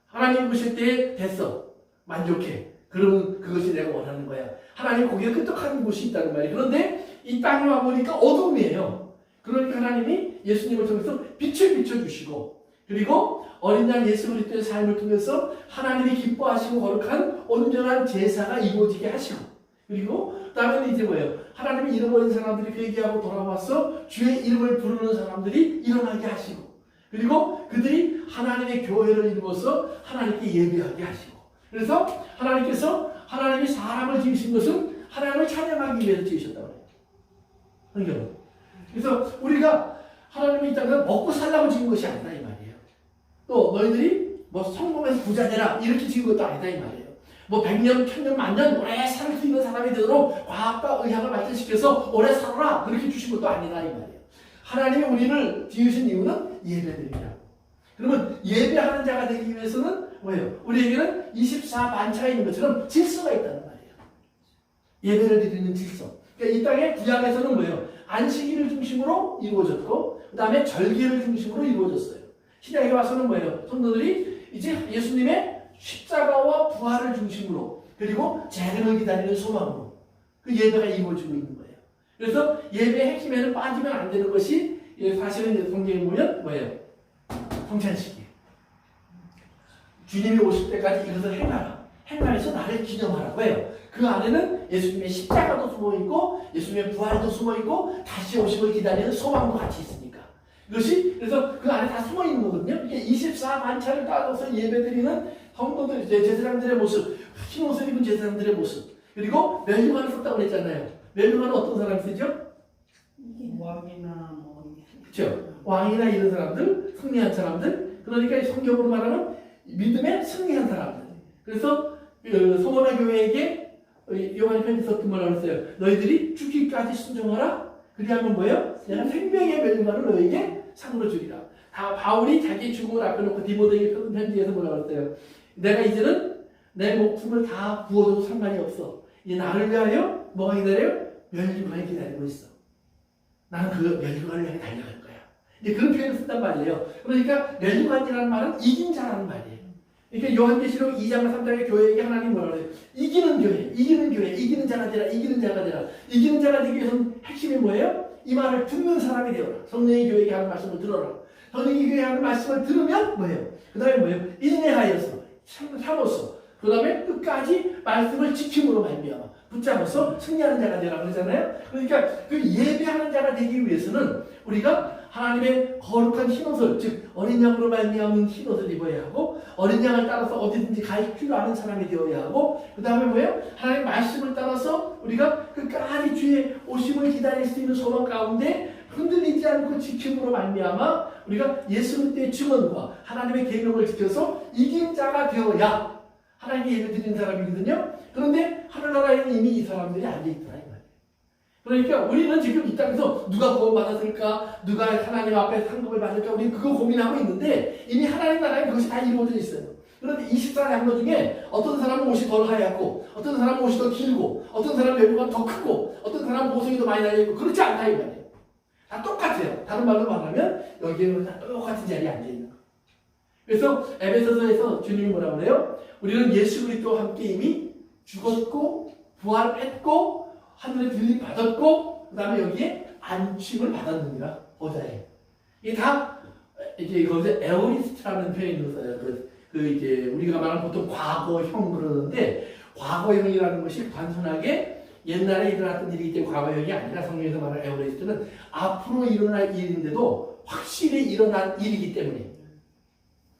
하나님 보실 때 됐어. 만족해. 그러면 그것이 내가 원하는 거야. 하나님 거기에 끄떡한 곳이 있다는 말이에요. 그런데 이 땅에 와보니까 어둠이에요. 그러니까 하나님이 예수님을 통해서 빛을 비춰주시고 그리고 어린 양 예수 그리스도의 삶을 통해서 하나님이 기뻐하시고 거룩한 온전한 제사가 이루어지게 하시고 그리고 다음에는 이제 뭐예요? 하나님의 잃어버린 사람들이 회개하고 돌아와서 주의 이름을 부르는 사람들이 일어나게 하시고 그리고 그들이 하나님의 교회를 이루어서 하나님께 예배하게 하시고 그래서 하나님께서 하나님이 사람을 지으신 것은 하나님을 찬양하기 위해서 지으셨다고 해요. 그래서 우리가 하나님이 이 땅을 먹고 살라고 지은 것이 아니다 이 말이에요. 또 너희들이 뭐 성공해서 부자 되라 이렇게 지은 것도 아니다 이 말이에요. 뭐 100년, 1000년, 만년 오래 살 수 있는 사람이 되도록 과학과 의학을 발전시켜서 오래 살아라 그렇게 주신 것도 아니다 이 말이에요. 하나님이 우리를 지으신 이유는 예배드리라고. 그러면 예배하는 자가 되기 위해서는 뭐예요? 우리에게는 24만차가 있는 것처럼 질서가 있다는 말이에요. 예배를 드리는 질서. 그러니까 이 땅의 구약에서는 뭐예요? 안식일을 중심으로 이루어졌고 그 다음에 절기를 중심으로 이루어졌어요. 신약에 와서는 뭐예요? 성도들이 이제 예수님의 십자가와 부활을 중심으로 그리고 재림을 기다리는 소망으로 그 예배가 이루어지고 있는 거예요. 그래서 예배의 핵심에는 빠지면 안 되는 것이 사실은 성경에 보면 뭐예요? 성찬식이에요. 주님이 오실 때까지 이것을 행하라. 행하면서 나를 기념하라고 해요. 그 안에는 예수님의 십자가도 숨어있고 예수님의 부활도 숨어있고 다시 오심을 기다리는 소망도 같이 있으니까 이것이 그래서 그 안에 다 숨어있는 거거든요. 이게 24만차를 따라서 예배드리는 성도들, 제사장들의 모습, 흰 옷을 입은 제사장들의 모습, 그리고 멸류관을 썼다고 그랬잖아요. 멸류관은 어떤 사람이 쓰죠? 왕이나 뭐 그렇죠. 왕이나 이런 사람들, 승리한 사람들, 그러니까 성경으로 말하면 믿음에 승리한 사람들. 그래서 소모나 교회에게 요한이 편지 썼던 뭐라고 했어요? 너희들이 죽기까지 순종하라. 그리하면 뭐예요? 내가 생명의 멸류관을 너희에게 상으로 주리라. 다 바울이 자기 죽음을 앞에 놓고 디모데에게 펴는 편지에서 뭐라고 했어요? 내가 이제는 내 목숨을 다 부어도 상관이 없어. 이 나를 위하여 뭐가 기다려요? 멸류관이 기다리고 있어. 나는 그 멸류관을 향해 달려갈 거야. 이제 그런 표현을 쓴단 말이에요. 그러니까 멸류관이라는 말은 이긴 자라는 말이에요. 그러니까 요한계시록 2장 3장의 교회에게 하나님 뭐라고 해요? 이기는 교회, 이기는 교회, 이기는 자가 되라, 이기는 자가 되라. 이기는 자가 되기 위해서는 핵심이 뭐예요? 이 말을 듣는 사람이 되어라. 성령의 교회에게 하는 말씀을 들어라. 성령의 교회에 하는 말씀을 들으면 뭐예요? 그 다음에 뭐예요? 인내하여서, 참어서, 그 다음에 끝까지 말씀을 지킴으로 말미암아 붙잡아서 승리하는 자가 되라 그러잖아요. 그러니까 그 예배하는 자가 되기 위해서는 우리가 하나님의 거룩한 흰옷을, 즉 어린 양으로 말미암은 흰옷을 입어야 하고 어린 양을 따라서 어디든지 갈 줄 아는 사람이 되어야 하고 그 다음에 뭐예요? 하나님의 말씀을 따라서 우리가 끝까지 주의 오심을 기다릴 수 있는 소망 가운데 흔들리지 않고 지킴으로 말미암아 우리가 예수 그리스도의 증언과 하나님의 계명을 지켜서 이긴 자가 되어야 하나님께 예배 드리는 사람이거든요. 그런데 하늘나라에는 이미 이 사람들이 앉아있더라 이 말이에요. 그러니까 우리는 지금 이 땅에서 누가 구원받았을까, 누가 하나님 앞에 상급을 받을까, 우리는 그거 고민하고 있는데 이미 하나님 나라에 그것이 다 이루어져 있어요. 그런데 24장로 중에 어떤 사람은 옷이 덜 하얗고 어떤 사람은 옷이 더 길고 어떤 사람은 외모가 더 크고 어떤 사람은 모성이 더 많이 달려있고 그렇지 않다 이 말이에요. 다 똑같아요. 다른 말로 말하면 여기에는 다 똑같은 자리에 앉아있는 거예요. 그래서 에베소서에서 주님이 뭐라고 그래요? 우리는 예수 그리스도와 함께 이미 죽었고 부활했고 하늘에 들림 받았고 그 다음에 여기에 안침을 받았느니라 보좌에. 이게 다 이제 거기서 에오리스트라는 표현을 써요. 이제 우리가 말하는 보통 과거형 그러는데 과거형이라는 것이 단순하게 옛날에 일어났던 일이기 때문에 과거형이 아니라 성경에서 말하는 에오리스트는 앞으로 일어날 일인데도 확실히 일어난 일이기 때문에.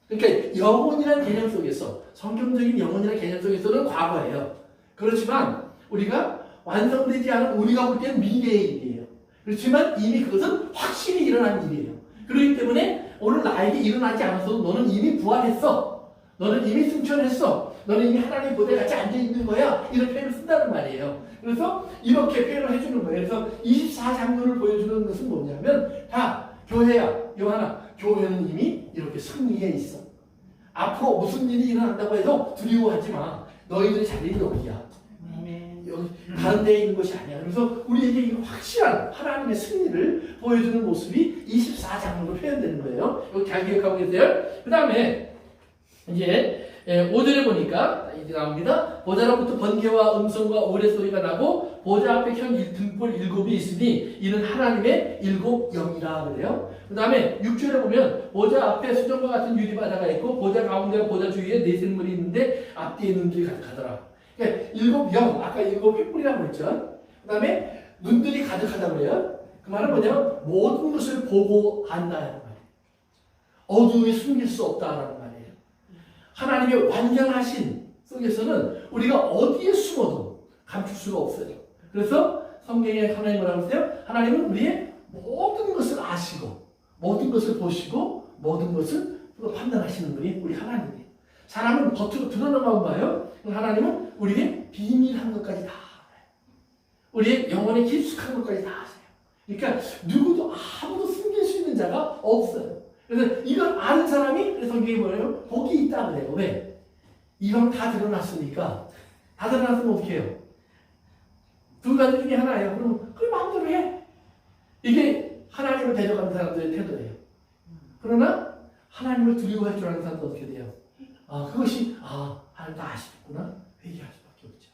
그러니까 영혼이라는 개념 속에서 성경적인 영혼이라는 개념 속에서는 과거예요. 그렇지만 우리가 완성되지 않은 우리가 볼 때는 미래의 일이에요. 그렇지만 이미 그것은 확실히 일어난 일이에요. 그렇기 때문에 오늘 나에게 일어나지 않았어도 너는 이미 부활했어. 너는 이미 승천했어. 너는 이미 하나님 보좌에 같이 앉아있는 거야. 이런 표현을 쓴다는 말이에요. 그래서 이렇게 표현을 해주는 거예요. 그래서 24장로를 보여주는 것은 뭐냐면 다 교회야. 요한아, 교회는 이미 이렇게 승리해 있어. 앞으로 무슨 일이 일어난다고 해도 두려워하지 마. 너희들의 자리는 여기야. 여기 다른 데에 있는 것이 아니야. 그래서 우리에게 이 확실한 하나님의 승리를 보여주는 모습이 24장으로 표현되는 거예요. 여기 잘 기억하고 계세요. 그 다음에 이제 5절에 보니까 이제 나옵니다. 보좌로부터 번개와 음성과 오랫소리가 나고 보좌 앞에 켠 등불 7이 있으니 이는 하나님의 7 영이라 그래요. 그 다음에 6절에 보면 보좌 앞에 수정과 같은 유리바다가 있고 보좌 가운데와 보좌 주위에 네 생물이 있는데 앞뒤에 눈들이 가득하더라. 그러니까 7 영, 아까 7 횃불이라고 했죠. 그 다음에 눈들이 가득하다고 그래요. 그 말은 뭐냐면 모든 것을 보고 안다는 말이에요. 어둠이 숨길 수 없다라는 말이에요. 하나님의 완전하신 속에서는 우리가 어디에 숨어도 감출 수가 없어요. 그래서 성경에 하나님 뭐라고 했어요? 하나님은 우리의 모든 것을 아시고 모든 것을 보시고 모든 것을 판단하시는 분이 우리 하나님이에요. 사람은 겉으로 드러나만 봐요. 하나님은 우리의 비밀한 것까지 다 알아요. 우리의 영혼에 깊숙한 것까지 다 아세요. 그러니까 누구도 아무도 숨길 수 있는 자가 없어요. 그래서 이걸 아는 사람이 성경이 뭐예요? 복이 있다 그래요. 왜? 이건 다 드러났으니까. 다 드러났으면 어떻게 해요? 두 가지 중에 하나예요. 그럼 그걸 마음대로 해. 이게 하나님을 대적하는 사람들의 태도예요. 그러나 하나님을 두려워할 줄 아는 사람은 어떻게 돼요? 그것이 하나님 다 아시겠구나. 회개할 수밖에 없죠.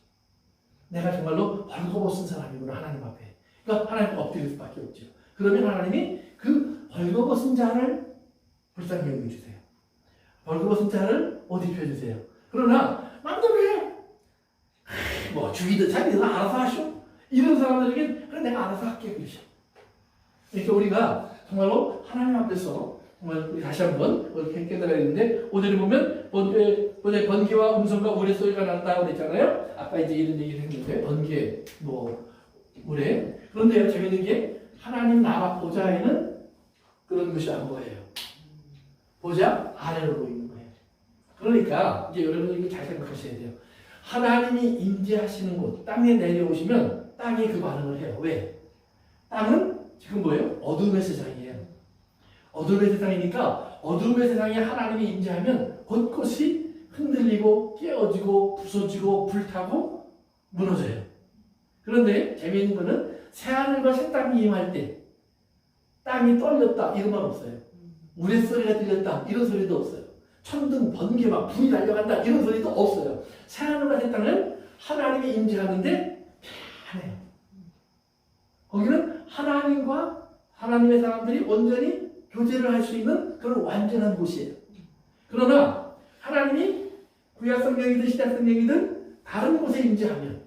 내가 정말로 벌거벗은 사람이구나 하나님 앞에. 그러니까 하나님 엎드릴 수밖에 없죠. 그러면 하나님이 그 벌거벗은 자를 불쌍히 여겨주세요. 벌거벗은 자를 옷 입혀주세요. 그러나 마음대로 해. 주기도 자기들 알아서 하시오. 이런 사람들에게 그래 내가 알아서 할게 그러셔. 그러니까 우리가 정말로 하나님 앞에서 정말 우리 다시 한번 그렇게 깨달아야 되는데 오늘에 보면 어제 번개와 음성과 우레 소리가 난다고 그랬잖아요. 아까 이제 이런 얘기를 했는데 번개, 뭐 우레. 그런데요 재밌는 게 하나님 나라 보좌에는 그런 것이 안 보여요. 보좌 아래로 보이는 거예요. 그러니까 이제 여러분 이거 잘 생각하셔야 돼요. 하나님이 임재하시는 곳 땅에 내려오시면 땅이 그 반응을 해요. 왜? 땅은 지금 뭐예요? 어둠의 세상이에요. 어둠의 세상이니까 어둠의 세상에 하나님이 임재하면 곳곳이 흔들리고 깨어지고 부서지고 불타고 무너져요. 그런데 재미있는 거는 새하늘과 새 땅이 임할 때 땅이 떨렸다 이런 말 없어요. 우레 소리가 들렸다 이런 소리도 없어요. 천둥 번개 막 불이 달려간다 이런 소리도 없어요. 새하늘과 새 땅은 하나님이 임재하는데 편해요. 거기는 하나님과 하나님의 사람들이 온전히 교제를 할 수 있는 그런 완전한 곳이에요. 그러나 하나님이 구약 성경이든 신약 성경이든 다른 곳에 임재하면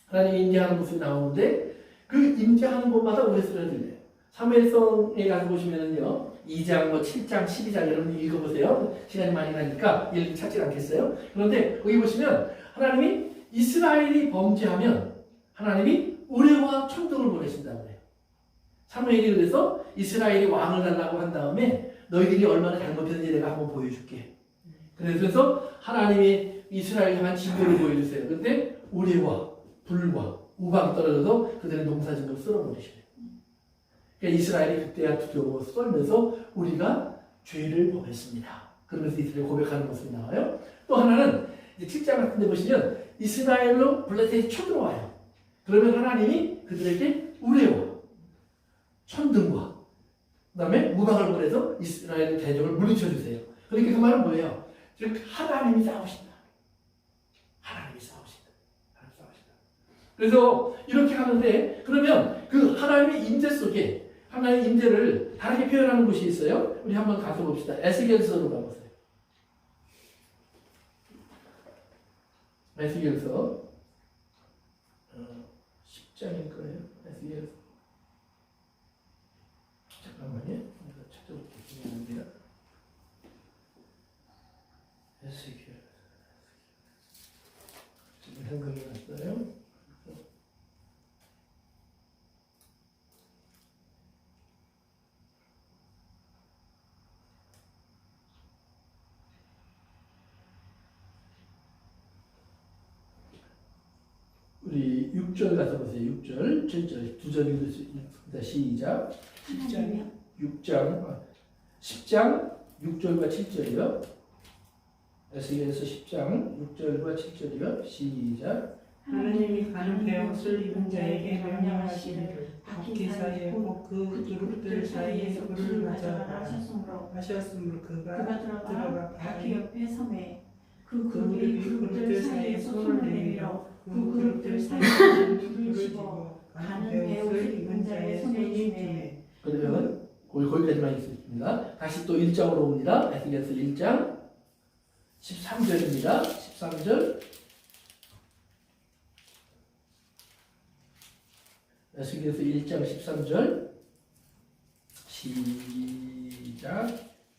하나님이 임재하는 곳이 나오는데 그 임재하는 곳마다 우레소리가 들려요. 사무엘서에 가서 보시면은요 2장, 7장, 12장 여러분 읽어보세요. 시간이 많이 가니까 읽기 찾지 않겠어요? 그런데 거기 보시면 하나님이 이스라엘이 범죄하면 하나님이 우레와 천둥을 보내신다고 그래요. 사무엘이 그래서 이스라엘이 왕을 달라고 한 다음에 너희들이 얼마나 잘못했는지 내가 한번 보여줄게. 그래서 하나님이 이스라엘 향한 진도를 보여주세요. 근데 우레와 불과 우박이 떨어져서 그들의 농사진 걸 쓸어버리시네요. 그러니까 이스라엘이 그때야 두려워 썰면서 우리가 죄를 범했습니다. 그러면서 이스라엘 고백하는 모습이 나와요. 또 하나는 이제 7장 같은 데 보시면 이스라엘로 블레셋이 쳐들어와요. 그러면 하나님이 그들에게 우레와 천둥과 그 다음에 우박을 보내서 이스라엘 대적을 물리쳐 주세요. 그러니까 그 말은 뭐예요? 즉 하나님이 싸우신다. 하나님이 싸우신다. 하나님이 싸우신다. 그래서 이렇게 하는데 그러면 그 하나님의 임재 속에 하나님의 임재를 다르게 표현하는 곳이 있어요. 우리 한번 가서 봅시다. 에스겔서로 가보세요. 에스겔서 10장일 거예요. 에스겔서 잠깐만요. 내가 찾아볼게요. 에스겔 지금 생각이 났어요. 우리 6절 가서 보세요. 6절, 7절, 2절 읽겠습니다. 시작. 10장 6절과 7절이요. 에스겔서 10장 6절과 7절이요. 시작. 하나님이 가는 배옷을 입은 자에게 명령하시기를 바퀴 사이에 그 그룹들 사이에서 불을 가져가라 하셨으므로 그가 들어가 바퀴 옆에 섬에 그 그룹이 그룹들 사이에서 손을 내밀어 그 그룹들 사이에서 불을 집어 가는 배옷을 입은 자의 손에 주매. 그러면 거기까지만 있습니다. 다시 또 1장으로 옵니다. 에스겔서 1장 13절입니다. 13절 에스겔서 1장 13절 시작.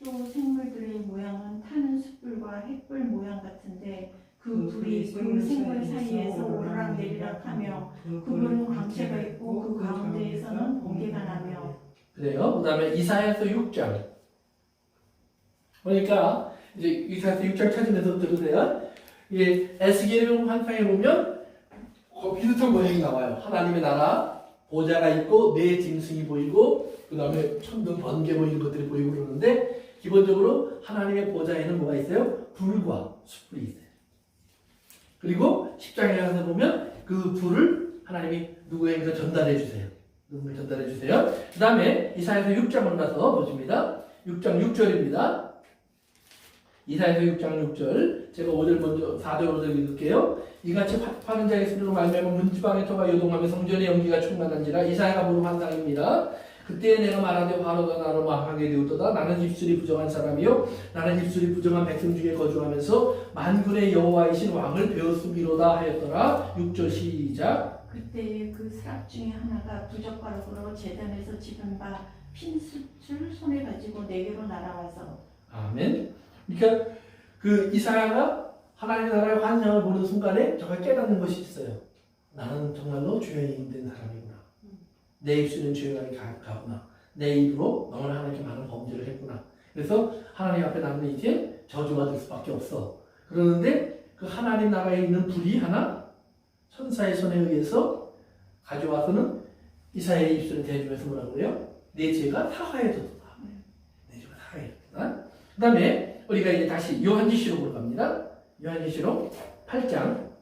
또 생물들의 모양은 타는 숯불과 횃불 모양 같은데 그 불이 그 생물 사이에서 오르락내리락하며 그 불은 광채가 있고 그 가운데에서는 번개가 나며. 그래요. 그 다음에 이사야서 6장. 그러니까 이제 이사야서 6장 찾으면서 들으세요. 이게 에스겔 환상에 보면 비슷한 모양이 나와요. 하나님의 나라 보좌가 있고 네 짐승이 보이고 그 다음에 천둥 번개 보이는 것들이 보이고 그러는데 기본적으로 하나님의 보좌에는 뭐가 있어요? 불과 숯불이 있어요. 그리고 10장에 가서 보면 그 불을 하나님이 누구에게 전달해 주세요. 누구에게 전달해 주세요. 그 다음에 이사야서 6장으로 가서 보십니다. 6장 6절입니다. 이사야서 6장 6절 제가 5절 먼저 4절 5절 읽을게요. 이같이 파는 자의 소리로 말미암아 문지방의 터가 요동하며 성전의 연기가 충만한지라. 이사야가 보는 환상입니다. 그때 내가 말하되 바로가 나로 망하게 되었도다. 나는 입술이 부정한 사람이요 나는 입술이 부정한 백성 중에 거주하면서 만군의 여호와이신 왕을 배웠음이로다 하였더라. 6절 시작. 그때 그 스랍 중에 하나가 부적바락으로 제단에서 집은 바 핀숯을 손에 가지고 내게로 날아와서. 아멘. 그러니까 그 이사야가 하나님의 나라의 환상을 보는 순간에 정말 깨닫는 것이 있어요. 나는 정말로 죄에 힘든 사람이구나. 내 입술은 죄악이 가구나. 내 입으로 너무나 하나님께 많은 범죄를 했구나. 그래서 하나님 앞에 나는 이제 저주가 될 수밖에 없어. 그러는데 그 하나님 나라에 있는 불이 하나 천사의 손에 의해서 가져와서는 이사야의 입술을 대주면서 뭐라고 그래요? 내 죄가 사하여졌다. 내 죄가 사하여졌다. 그 다음에 우리가 이제 다시 요한계시록으로 갑니다. 요한계시록 8장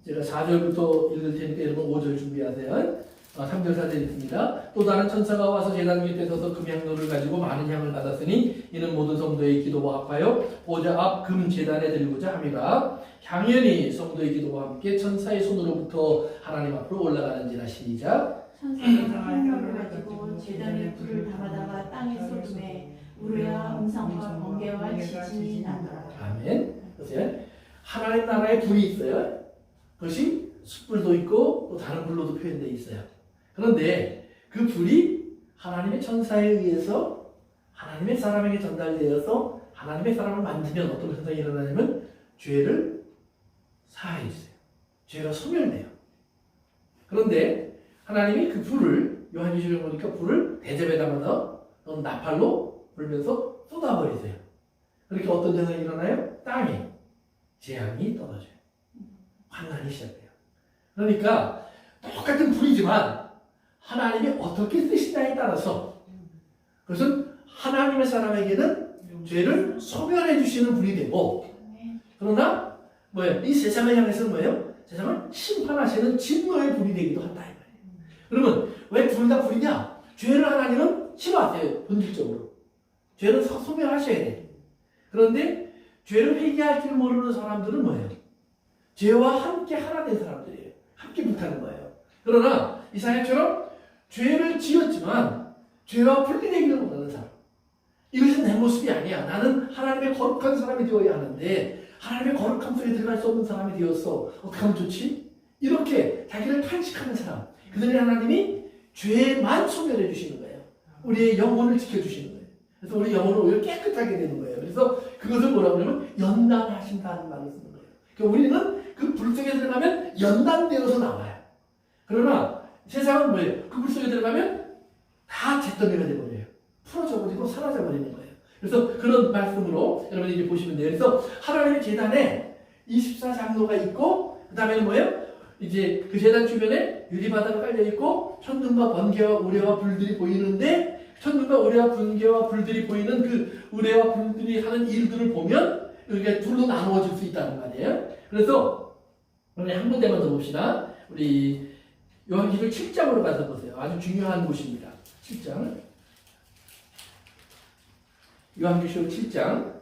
제가 4절부터 읽을 테니까 여러분 5절 준비하세요. 3절 4절 읽습니다. 또 다른 천사가 와서 제단 곁에 서서 금향로를 가지고 많은 향을 받았으니 이는 모든 성도의 기도와 합하여 보좌 앞 금 제단에 들고자 함이라. 향연이 성도의 기도와 함께 천사의 손으로부터 하나님 앞으로 올라가는지라. 시작. 천사가 향로를 가지고 제단에 불을 담아다가 땅에 쏟음에 우레와 음성과 번개와 지진이 나더라. 아멘. 보세요. 하나님 나라에 불이 있어요. 그것이 숯불도 있고 또 다른 불로도 표현되어 있어요. 그런데 그 불이 하나님의 천사에 의해서 하나님의 사람에게 전달되어서 하나님의 사람을 만지면 어떤 현상이 일어나냐면 죄를 사하해 주세요. 죄가 소멸돼요. 그런데 하나님이 그 불을 요한계시록에 보니까 불을 대접에 담아서 나팔로 불면서 쏟아버리세요. 그러니까 어떤 현상이 일어나요? 땅에 재앙이 떨어져요. 환난이 시작돼요. 그러니까 똑같은 불이지만 하나님이 어떻게 쓰시냐에 따라서 그것은 하나님의 사람에게는 죄를 소멸해 주시는 불이 되고, 그러나 뭐예요? 이 세상을 향해서는 뭐예요? 세상을 심판하시는 진노의 불이 되기도 한다. 그러면 왜 둘 다 불이냐? 죄를 하나님은 싫어하세요. 본질적으로 죄를 소멸하셔야 돼. 그런데 죄를 회개할 줄 모르는 사람들은 뭐예요? 죄와 함께 하나 된 사람들이에요. 함께 못하는 거예요. 그러나 이사야처럼 죄를 지었지만 죄와 분리되기를 원하는 사람, 이것은 내 모습이 아니야. 나는 하나님의 거룩한 사람이 되어야 하는데 하나님의 거룩함 속에 들어갈 수 없는 사람이 되었어. 어떻게 하면 좋지? 이렇게 자기를 탄식하는 사람, 그들의 하나님이 죄만 소멸해 주시는 거예요. 우리의 영혼을 지켜주시는 거예요. 그래서 우리 영혼을 오히려 깨끗하게 되는 거예요. 그래서 그것을 뭐라고 하냐면 연단하신다는 말을 쓰는 거예요. 그러니까 우리는 그 불 속에 들어가면 연단되어서 나와요. 그러나 세상은 뭐예요? 그 불 속에 들어가면 다 잿더미가 되어버려요. 풀어져버리고 사라져버리는 거예요. 그래서 그런 말씀으로 여러분이 이제 보시면 돼요. 그래서 하나님의 제단에 24장로가 있고, 그 다음에는 뭐예요? 이제 그 제단 주변에 유리바다가 깔려있고, 천둥과 번개와 우레와 불들이 보이는데, 천둥과 우레와 번개와 불들이 보이는 그 우레와 불들이 하는 일들을 보면, 여기가 둘로 나누어질 수 있다는 말이에요. 그래서, 우리 한 군데만 더 봅시다. 우리 요한계시록 7장으로 가서 보세요. 아주 중요한 곳입니다. 7장. 요한계시록 7장.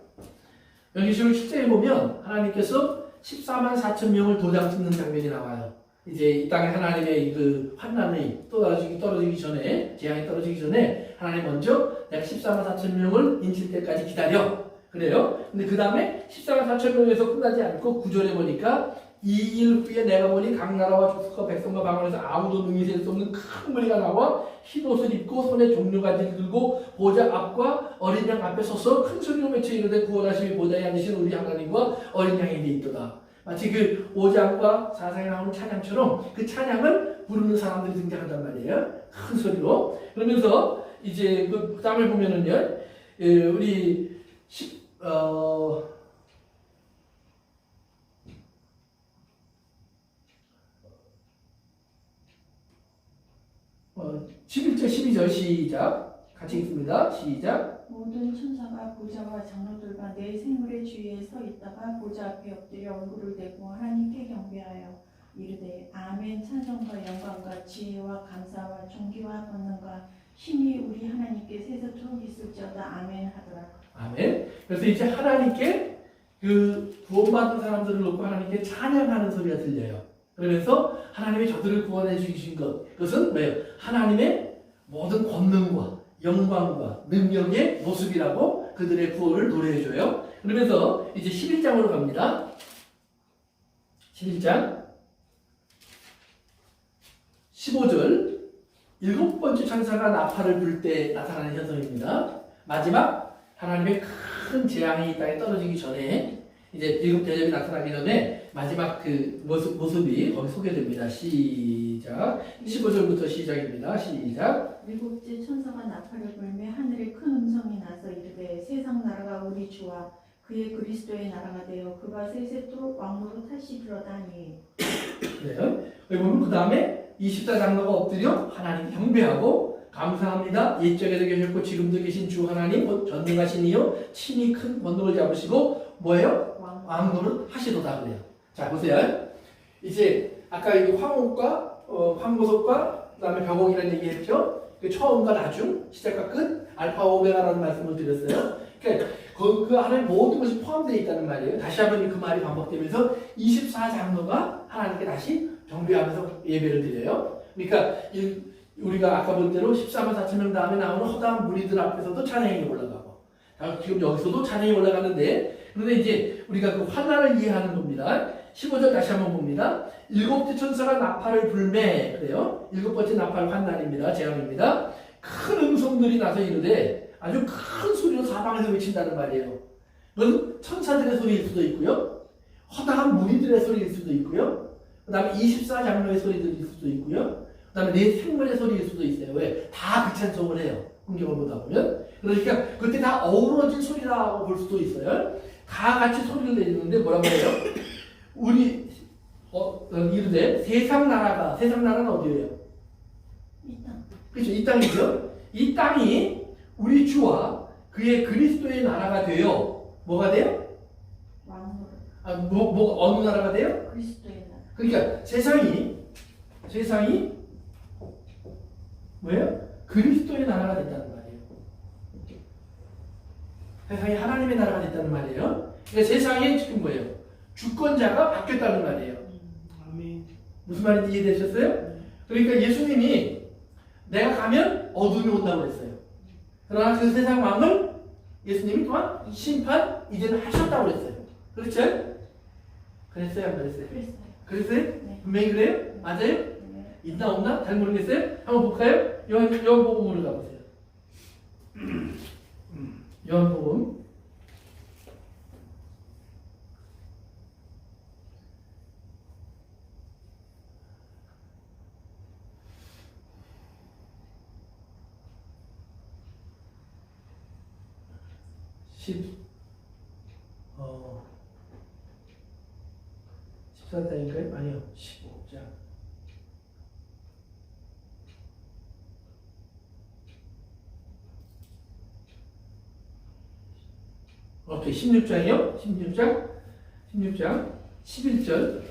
요한계시록 7장에 보면 하나님께서 14만 4천 명을 도장 찍는 장면이 나와요. 이제 이 땅에 하나님의 그 환난이 떨어지기 전에, 재앙이 떨어지기 전에 하나님 먼저 내가 14만 4천 명을 인칠 때까지 기다려. 그래요. 근데 그 다음에 14만 4천 명에서 끝나지 않고 9절에 보니까 2일 후에 내가 보니 각 나라와 족속과 백성과 방언에서 아무도 능히 셀 수 없는 큰 무리가 나와 흰 옷을 입고 손에 종려가지를 들고 보좌 앞과 어린 양 앞에 서서 큰 소리로 외쳐 이르되 구원하심이 보좌에 앉으신 우리 하나님과 어린 양에게 있도다. 마치 그 5장과 4장에 나오는 찬양처럼 그 찬양을 부르는 사람들이 등장한단 말이에요. 큰 소리로. 그러면서 이제 그 다음을 보면은요, 우리 11절 12절 시작. 같이 읽습니다. 시작. 모든 천사가 보좌와 장로들과 내 생물의 주위에 서 있다가 보좌 앞에 엎드려 얼굴을 대고 하나님께 경배하여 이르되 아멘. 찬송과 영광과 지혜와 감사와 존귀와 권능과 힘이 우리 하나님께 세세토록 있을지어다. 아멘 하더라. 아멘. 그래서 이제 하나님께 그 구원받은 사람들을 놓고 하나님께 찬양하는 소리가 들려요. 그러면서 하나님이 저들을 구원해 주신 것, 그것은 뭐예요? 하나님의 모든 권능과 영광과 능력의 모습이라고 그들의 구원을 노래해줘요. 그러면서 이제 11장으로 갑니다. 11장 15절, 일곱 번째 천사가 나팔을 불 때 나타나는 현상입니다. 마지막 하나님의 큰 재앙이 이 땅에 떨어지기 전에, 이제 일곱 대접이 나타나기 전에 마지막 그 모습이 거기 소개됩니다. 시작. 15절부터 시작입니다. 시작. 일곱째 천사가 나팔을 불며 하늘에 큰 음성이 나서 이르되 세상 나라가 우리 주와 그의 그리스도의 나라가 되어 그가 세세토록 왕으로 타시리로다니. 그래요. 여기 보면 그 다음에 24장로가 엎드려 하나님 경배하고 감사합니다. 옛적에도 계셨고 지금도 계신 주 하나님 곧 전능하신 이요 친히 큰 권능을 잡으시고 뭐예요? 왕노릇 하시도다 그래요. 자 보세요. 이제 아까 이 황옥과 황보석과 그다음에 벽옥이라는 얘기했죠. 그 처음과 나중, 시작과 끝, 알파 오메가라는 말씀을 드렸어요. 그러니까 그 안에 모든 것이 포함되어 있다는 말이에요. 다시 한번 그 말이 반복되면서 24장로가 하나님께 다시 경배하면서 예배를 드려요. 그러니까 우리가 아까 본 대로 14만 4천 명 다음에 나오는 허다한 무리들 앞에서도 찬양이 올라가고, 지금 여기서도 찬양이 올라가는데, 그런데 이제 우리가 그 환난을 이해하는 겁니다. 15절 다시 한번 봅니다. 일곱째 천사가 나팔을 불매, 그래요. 일곱 번째 나팔 환난입니다. 재앙입니다. 큰 음성들이 나서 이르되 아주 큰 소리로 사방에서 외친다는 말이에요. 그건 천사들의 소리일 수도 있고요. 허다한 무리들의 소리일 수도 있고요. 그 다음에 24장로의 소리들일 수도 있고요. 그 다음에 내 생물의 소리일 수도 있어요. 왜? 다 그 찬송을 해요. 성경을 보다 보면. 그러니까 그때 다 어우러진 소리라고 볼 수도 있어요. 다 같이 소리를 내는데 뭐라고 해요? 우리 이르되 세상 나라는 어디예요? 이 땅. 그렇죠. 이 땅이죠. 이 땅이 우리 주와 그의 그리스도의 나라가 돼요. 뭐가 돼요? 왕으로. 어느 나라가 돼요? 그리스도의 나라. 그러니까 세상이 뭐예요? 그리스도의 나라가 됐다는 말이에요. 세상이 하나님의 나라가 됐다는 말이에요. 그러니까 세상에 지금 뭐예요? 주권자가 바뀌었다는 말이에요. 아멘. 무슨 말인지 이해되셨어요? 그러니까 예수님이 내가 가면 어둠이 온다고 그랬어요. 그러나 그 세상 왕을 예수님이 또한 심판 이제는 하셨다고 그랬어요. 그렇죠? 그랬어요? 안 그랬어요? 그랬어요? 네. 분명히 그래요? 맞아요? 네. 있나 없나? 잘 모르겠어요? 한번 볼까요? 요한복음으로 가보세요. 요한복음 14장인가요? 아니요, 15장. 오케이, 16장이요? 16장 11절.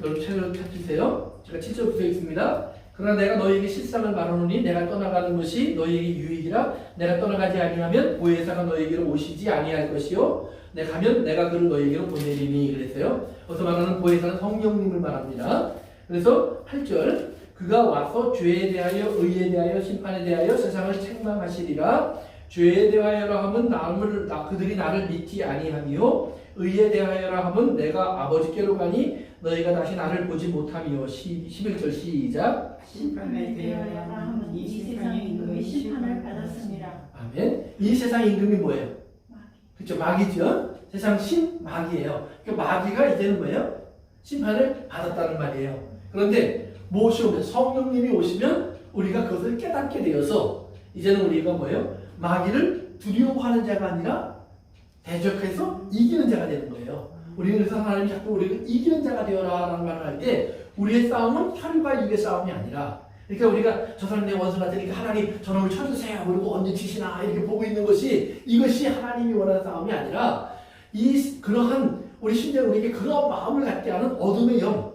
여러분 책을 찾으세요. 제가 7절부터 읽습니다. 그러나 내가 너희에게 실상을 말하노니 내가 떠나가는 것이 너희에게 유익이라. 내가 떠나가지 아니하면 보혜사가 너희에게로 오시지 아니할 것이요 내가 가면 내가 그를 너희에게로 보내리니. 그랬어요. 어서 말하는 보혜사는 성령님을 말합니다. 그래서 8절 그가 와서 죄에 대하여 의에 대하여 심판에 대하여 세상을 책망하시리라. 죄에 대하여라 하면 그들이 나를 믿지 아니하며 의에 대하여라 하면 내가 아버지께로 가니 너희가 다시 나를 보지 못하며. 11절 시작. 심판에 대하여라 하면 이 세상의 임금이 심판을 받았습니다. 아멘. 이 세상 임금이 뭐예요? 마귀. 그렇죠. 마귀죠. 세상 신 마귀예요. 그 마귀가 이제는 뭐예요? 심판을 받았다는 말이에요. 그런데 무엇이 오면 성령님이 오시면 우리가 그것을 깨닫게 되어서 이제는 우리가 뭐예요? 마귀를 두려워하는 자가 아니라 대적해서 이기는 자가 되는 거예요. 우리는 그래서 하나님이 자꾸 우리를 이기는 자가 되어라 라는 말을 할 때 우리의 싸움은 혈과 육의 싸움이 아니라, 그러니까 우리가 저 사람 내 원수 같으니까 하나님 저놈을 쳐주세요 그리고 언제 치시나 이렇게 보고 있는 것이, 이것이 하나님이 원하는 싸움이 아니라 그러한 우리 심지어 우리에게 그런 마음을 갖게 하는 어둠의 영,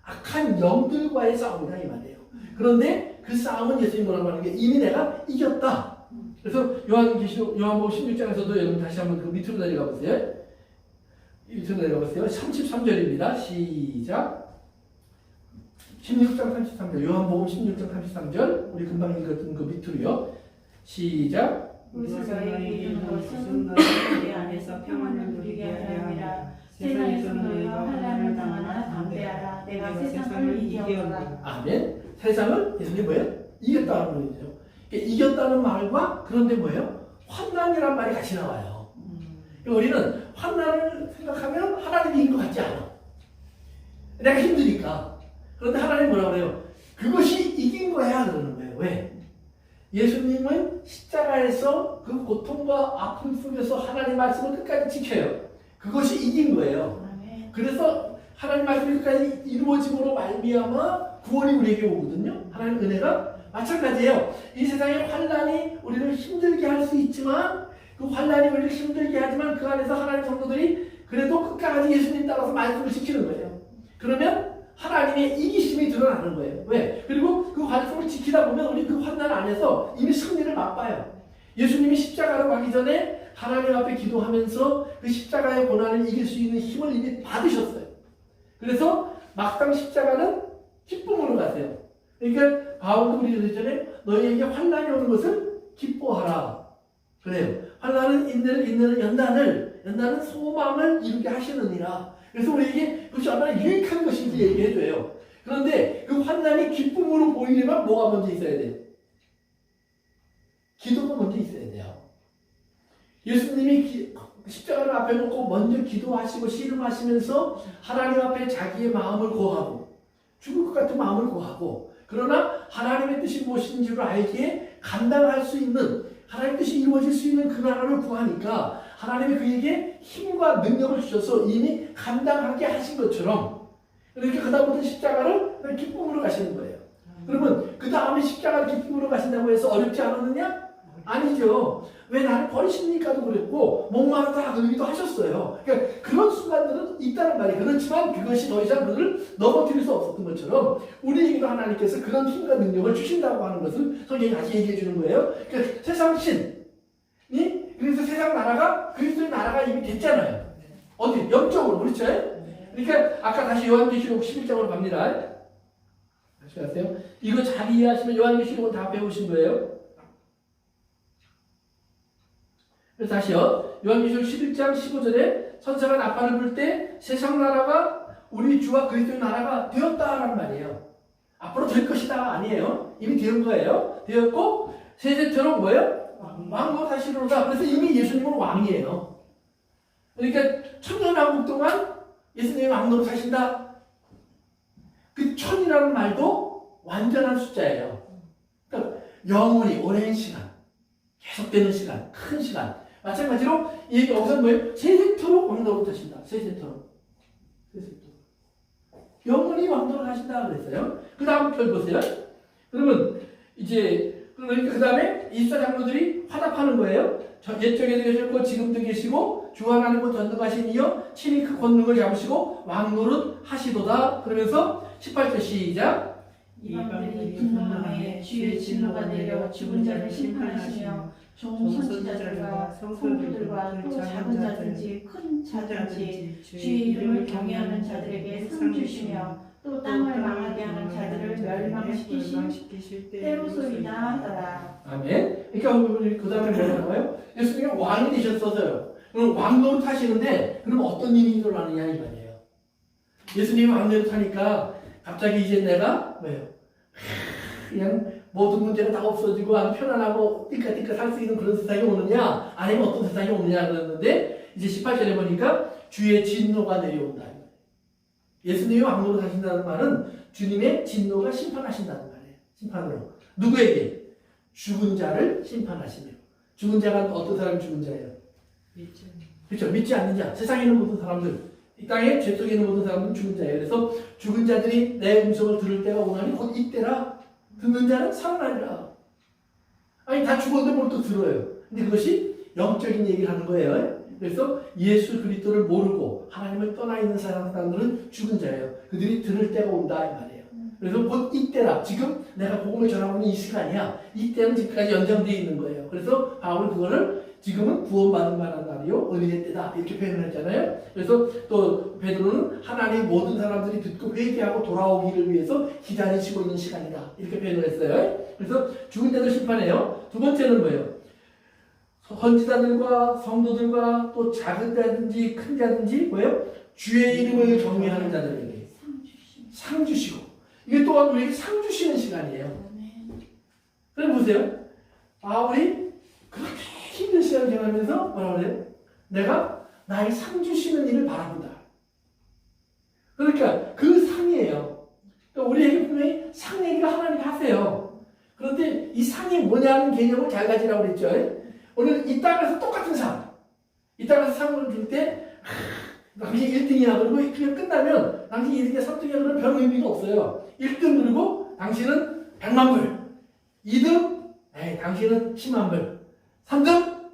악한 영들과의 싸움이다 이 말이에요. 그런데 그 싸움은 예수님 뭐라고 하는 게 이미 내가 이겼다. 그래서 요한복음 16장에서도 여러분 다시 한번 그 밑으로 내려가 보세요. 33절입니다. 시작. 16장 33절, 요한복음 16장 33절, 우리 금방 읽었던 그 밑으로요. 시작. 이것을 너희에게 이르는 것은 너희 안에서 평안을 누리게 하려 함이라. 세상에서 너희가 환난을 당하나 담대하라. 내가 세상을 이기었노라. 아멘. 세상을 예수님이 뭐예요? 이겼다는 말이죠. 이겼다는 말과 그런데 뭐예요? 환난이란 말이 같이 나와요. 우리는 환난을 생각하면 하나님이 이긴 것 같지 않아. 내가 힘드니까. 그런데 하나님 뭐라고 그래요? 그것이 이긴 거야 그러는 거예요. 왜? 예수님은 십자가에서 그 고통과 아픔 속에서 하나님 말씀을 끝까지 지켜요. 그것이 이긴 거예요. 그래서 하나님 말씀이 끝까지 이루어짐으로 말미암아 구원이 우리에게 오거든요. 하나님 은혜가 마찬가지예요. 이 세상의 환난이 우리를 힘들게 할 수 있지만 그 환난이 우리를 힘들게 하지만 그 안에서 하나님 성도들이 그래도 끝까지 예수님 따라서 말씀을 지키는 거예요. 그러면 하나님의 이기심이 드러나는 거예요. 왜? 그리고 그 말씀을 지키다 보면 우리 그 환난 안에서 이미 승리를 맛봐요. 예수님이 십자가로 가기 전에 하나님 앞에 기도하면서 그 십자가의 고난을 이길 수 있는 힘을 이미 받으셨어요. 그래서 막상 십자가는 기쁨으로 가세요. 그러니까 바울도 우리 전에 너희에게 환난이 오는 것을 기뻐하라. 그래요. 환난은 인내는 연단은 소망을 이루게 하시느니라. 그래서 우리에게 그것이 얼마나 유익한 것인지 얘기해줘요. 그런데 그 환난이 기쁨으로 보이려면 뭐가 먼저 있어야 돼요? 기도가 먼저 있어야 돼요. 예수님이 십자가를 앞에 놓고 먼저 기도하시고 씨름하시면서 하나님 앞에 자기의 마음을 고하고 죽을 것 같은 마음을 고하고 그러나 하나님의 뜻이 무엇인 줄 알기에 감당할 수 있는 하나님의 뜻이 이루어질 수 있는 그 나라를 구하니까 하나님이 그에게 힘과 능력을 주셔서 이미 감당하게 하신 것처럼 그러니까 그 다음부터 십자가를 그냥 기쁨으로 가시는 거예요. 그러면 그 다음에 십자가를 기쁨으로 가신다고 해서 어렵지 않았느냐? 아니죠. 왜 나를 버리십니까도 그랬고 목마르다 그러기도 하셨어요. 그러니까 그런 순간들은 있다는 말이에요. 그렇지만 그것이 더 이상 그들을 넘어뜨릴 수 없었던 것처럼 우리에게도 하나님께서 그런 힘과 능력을 주신다고 하는 것을 성경이 다시 얘기해 주는 거예요. 그러니까 세상 신이 그래서 세상 나라가 그리스도의 나라가 이미 됐잖아요. 어디? 영적으로 그렇죠? 그러니까 아까 다시 요한계시록 11장으로 갑니다. 다시 가세요. 이거 잘 이해하시면 요한계시록은 다 배우신 거예요. 그래서 다시요. 요한계시록 11장 15절에 천사가 나팔을 불 때 세상 나라가 우리 주와 그리스도의 나라가 되었다라는 말이에요. 앞으로 될 것이다 아니에요. 이미 되은 거예요. 되었고 세세처럼 뭐예요? 왕노 사시로다. 그래서 이미 예수님은 왕이에요. 그러니까 천년왕국 동안 예수님이 왕노로 사신다. 그 천이라는 말도 완전한 숫자예요. 그러니까 영원히 오랜 시간, 계속되는 시간, 큰 시간. 마찬가지로 이 여기서 뭐예요? 세세토록 왕노로 타신다. 세세토록. 영원히 왕노로 가신다 그랬어요. 그 다음 편 보세요. 그러면 이제 그러니까 그 다음에 24장로들이 화답하는 거예요. 옛적에도 계셨고 지금도 계시고 주 하나님은 전능하신 이여 친히 그 권능을 잡으시고 왕노릇 하시도다. 그러면서 18절 시작. 이방들이 분노하에 주의 진노가 내려 죽은 자를 심판하시며 종선지자들과 성도들과 또 작은 자든지 큰 자든지 주의 이름을 경외하는 자들에게 상 주시며 또 땅을 망하게 하는 자들을 멸망시키실 때로소이다 하더라. 아멘. 그러니까 그 다음에 뭐라고요? 예수님이 왕이 되셨어서요. 그럼 왕노릇 하시는데 그럼 어떤 일이 일어나느냐 이 말이에요. 예수님이 왕노릇 하니까 갑자기 이제 내가 뭐예요? 그냥 모든 문제가 다 없어지고 아주 편안하고 띠까띠까 살 수 있는 그런 세상이 오느냐 아니면 어떤 세상이 오느냐 그랬는데 이제 18절에 보니까 주의 진노가 내려온다. 예수님이 왕노릇 하신다는 말은 주님의 진노가 심판하신다는 말이에요. 심판으로. 누구에게? 죽은 자를 심판하시며. 죽은 자가 어떤 사람이 죽은 자예요? 그렇죠. 믿지 않는 자. 세상에 있는 모든 사람들. 이 땅에 죄 속에 있는 모든 사람들은 죽은 자예요. 그래서 죽은 자들이 내 음성을 들을 때가 오나니 곧 이때라. 듣는 자는 살아나리라. 아니 다 죽었는데 뭘 또 들어요. 근데 그것이 영적인 얘기를 하는 거예요. 그래서 예수 그리스도를 모르고 하나님을 떠나 있는 사람들은 죽은 자예요. 그들이 들을 때가 온다 이 말이에요. 그래서 곧 이때라. 지금 내가 복음을 전하고 있는 이 시간이야. 이때는 지금까지 연장되어 있는 거예요. 그래서 바울은 그거를 지금은 구원받을 만한 날이요 어린의 때다 이렇게 표현을 했잖아요. 그래서 또 베드로는 하나님 모든 사람들이 듣고 회개하고 돌아오기를 위해서 기다리시고 있는 시간이다 이렇게 표현을 했어요. 그래서 죽은 자들 심판해요. 두 번째는 뭐예요? 선지자들과 성도들과 또 작은 자든지 큰 자든지 뭐예요? 주의 이름을 경외하는 자들에게 상 주시고 이게 또한 우리에게 상 주시는 시간이에요. 그럼 보세요. 우리 그렇게 힘든 시간을 지나면서 뭐라 그래요? 내가 나의 상 주시는 일을 바라본다. 그러니까 그 상이에요. 그러니까 우리에게 분명히 상 얘기가 하나님 하세요. 그런데 이 상이 뭐냐는 개념을 잘 가지라고 그랬죠. 오늘 이 땅에서 똑같은 상. 이 땅에서 상을 줄 때 당신 1등이야. 그리고 그냥 끝나면 당신 2등이야, 3등이야. 그러면 별 의미가 없어요. 1등 그리고 당신은 100만 불. 2등 당신은 10만 불. 3등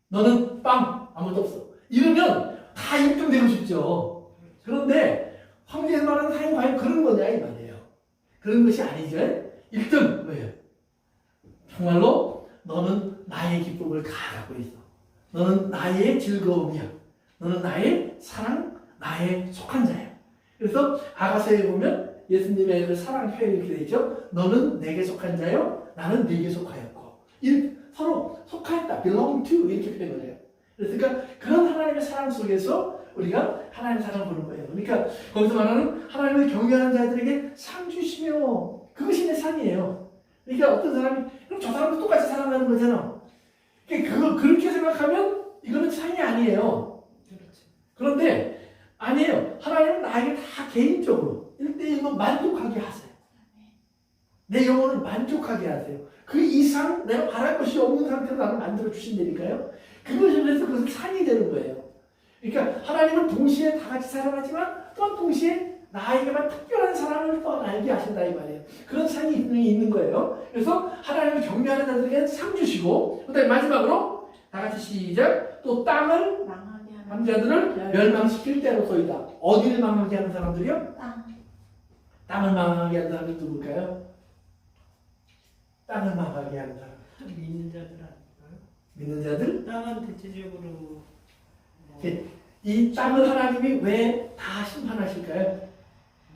너는 빵 아무것도 없어. 이러면 다 1등 되고 싶죠. 그런데 황제에서 말하는 상이 과연 그런 거냐 이 말이에요. 그런 것이 아니죠. 1등 뭐예요? 정말로 너는 나의 기쁨을 다 갖고 있어. 너는 나의 즐거움이야. 너는 나의 사랑, 나의 속한 자야. 그래서 아가서에 보면 예수님의 그 사랑 표현이 이렇게 되죠. 너는 내게 속한 자요, 나는 네게 속하였고. 서로 속하였다. belong to 이렇게 표현을 해요. 그러니까 그런 하나님의 사랑 속에서 우리가 하나님의 사랑을 보는 거예요. 그러니까 거기서 말하는 하나님을 경외하는 자들에게 상 주시며 그것이 내 상이에요. 그러니까 어떤 사람이 그럼 저 사람도 똑같이 사랑하는 거잖아. 그러니까 그렇게 생각하면 이거는 상이 아니에요. 그런데 아니에요. 하나님은 나에게 다 개인적으로 1대1로 만족하게 하세요. 내 영혼을 만족하게 하세요. 그 이상 내가 바랄 것이 없는 상태로 나를 만들어 주신다니까요. 그것에 대해서 그것은 상이 되는 거예요. 그러니까 하나님은 동시에 다 같이 사랑하지만 또한 동시에 나에게만 특별한 사랑을 또한 알게 하신다 이 말이에요. 그런 상이 분명히 있는 거예요. 그래서 하나님을 경외하는 자들에게 상 주시고 그다음에 마지막으로 다 같이 시작. 또 땅을 한 자들을 멸망시킬 때로소이다. 어디를 망하게 하는 사람들이요? 땅을 망하게 하는 사람이 누굴까요? 땅을 망하게 하는 사람. 믿는 자들 아닐까요? 믿는 자들? 땅은 대체적으로 이 땅을 하나님이 왜 다 심판하실까요?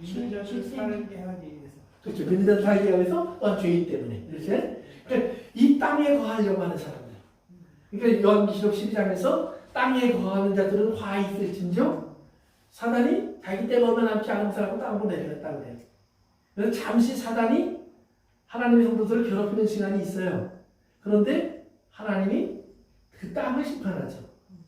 믿는 자들 살게 하기 위해서. 그렇죠. 믿는 자들 살게 하기 위해서 또한 죄인 때문에. 그렇죠? 그러니까 이 땅에 거하려고 하는 사람들. 그러니까 요한계시록 12장에서 땅에 거하는 자들은 화 있을진저 사단이 자기 때가 얼마 남지 않은 사람은 땅으로 내려갔다고 그래요. 그래서 잠시 사단이 하나님의 성도들을 괴롭히는 시간이 있어요. 그런데 하나님이 그 땅을 심판하죠.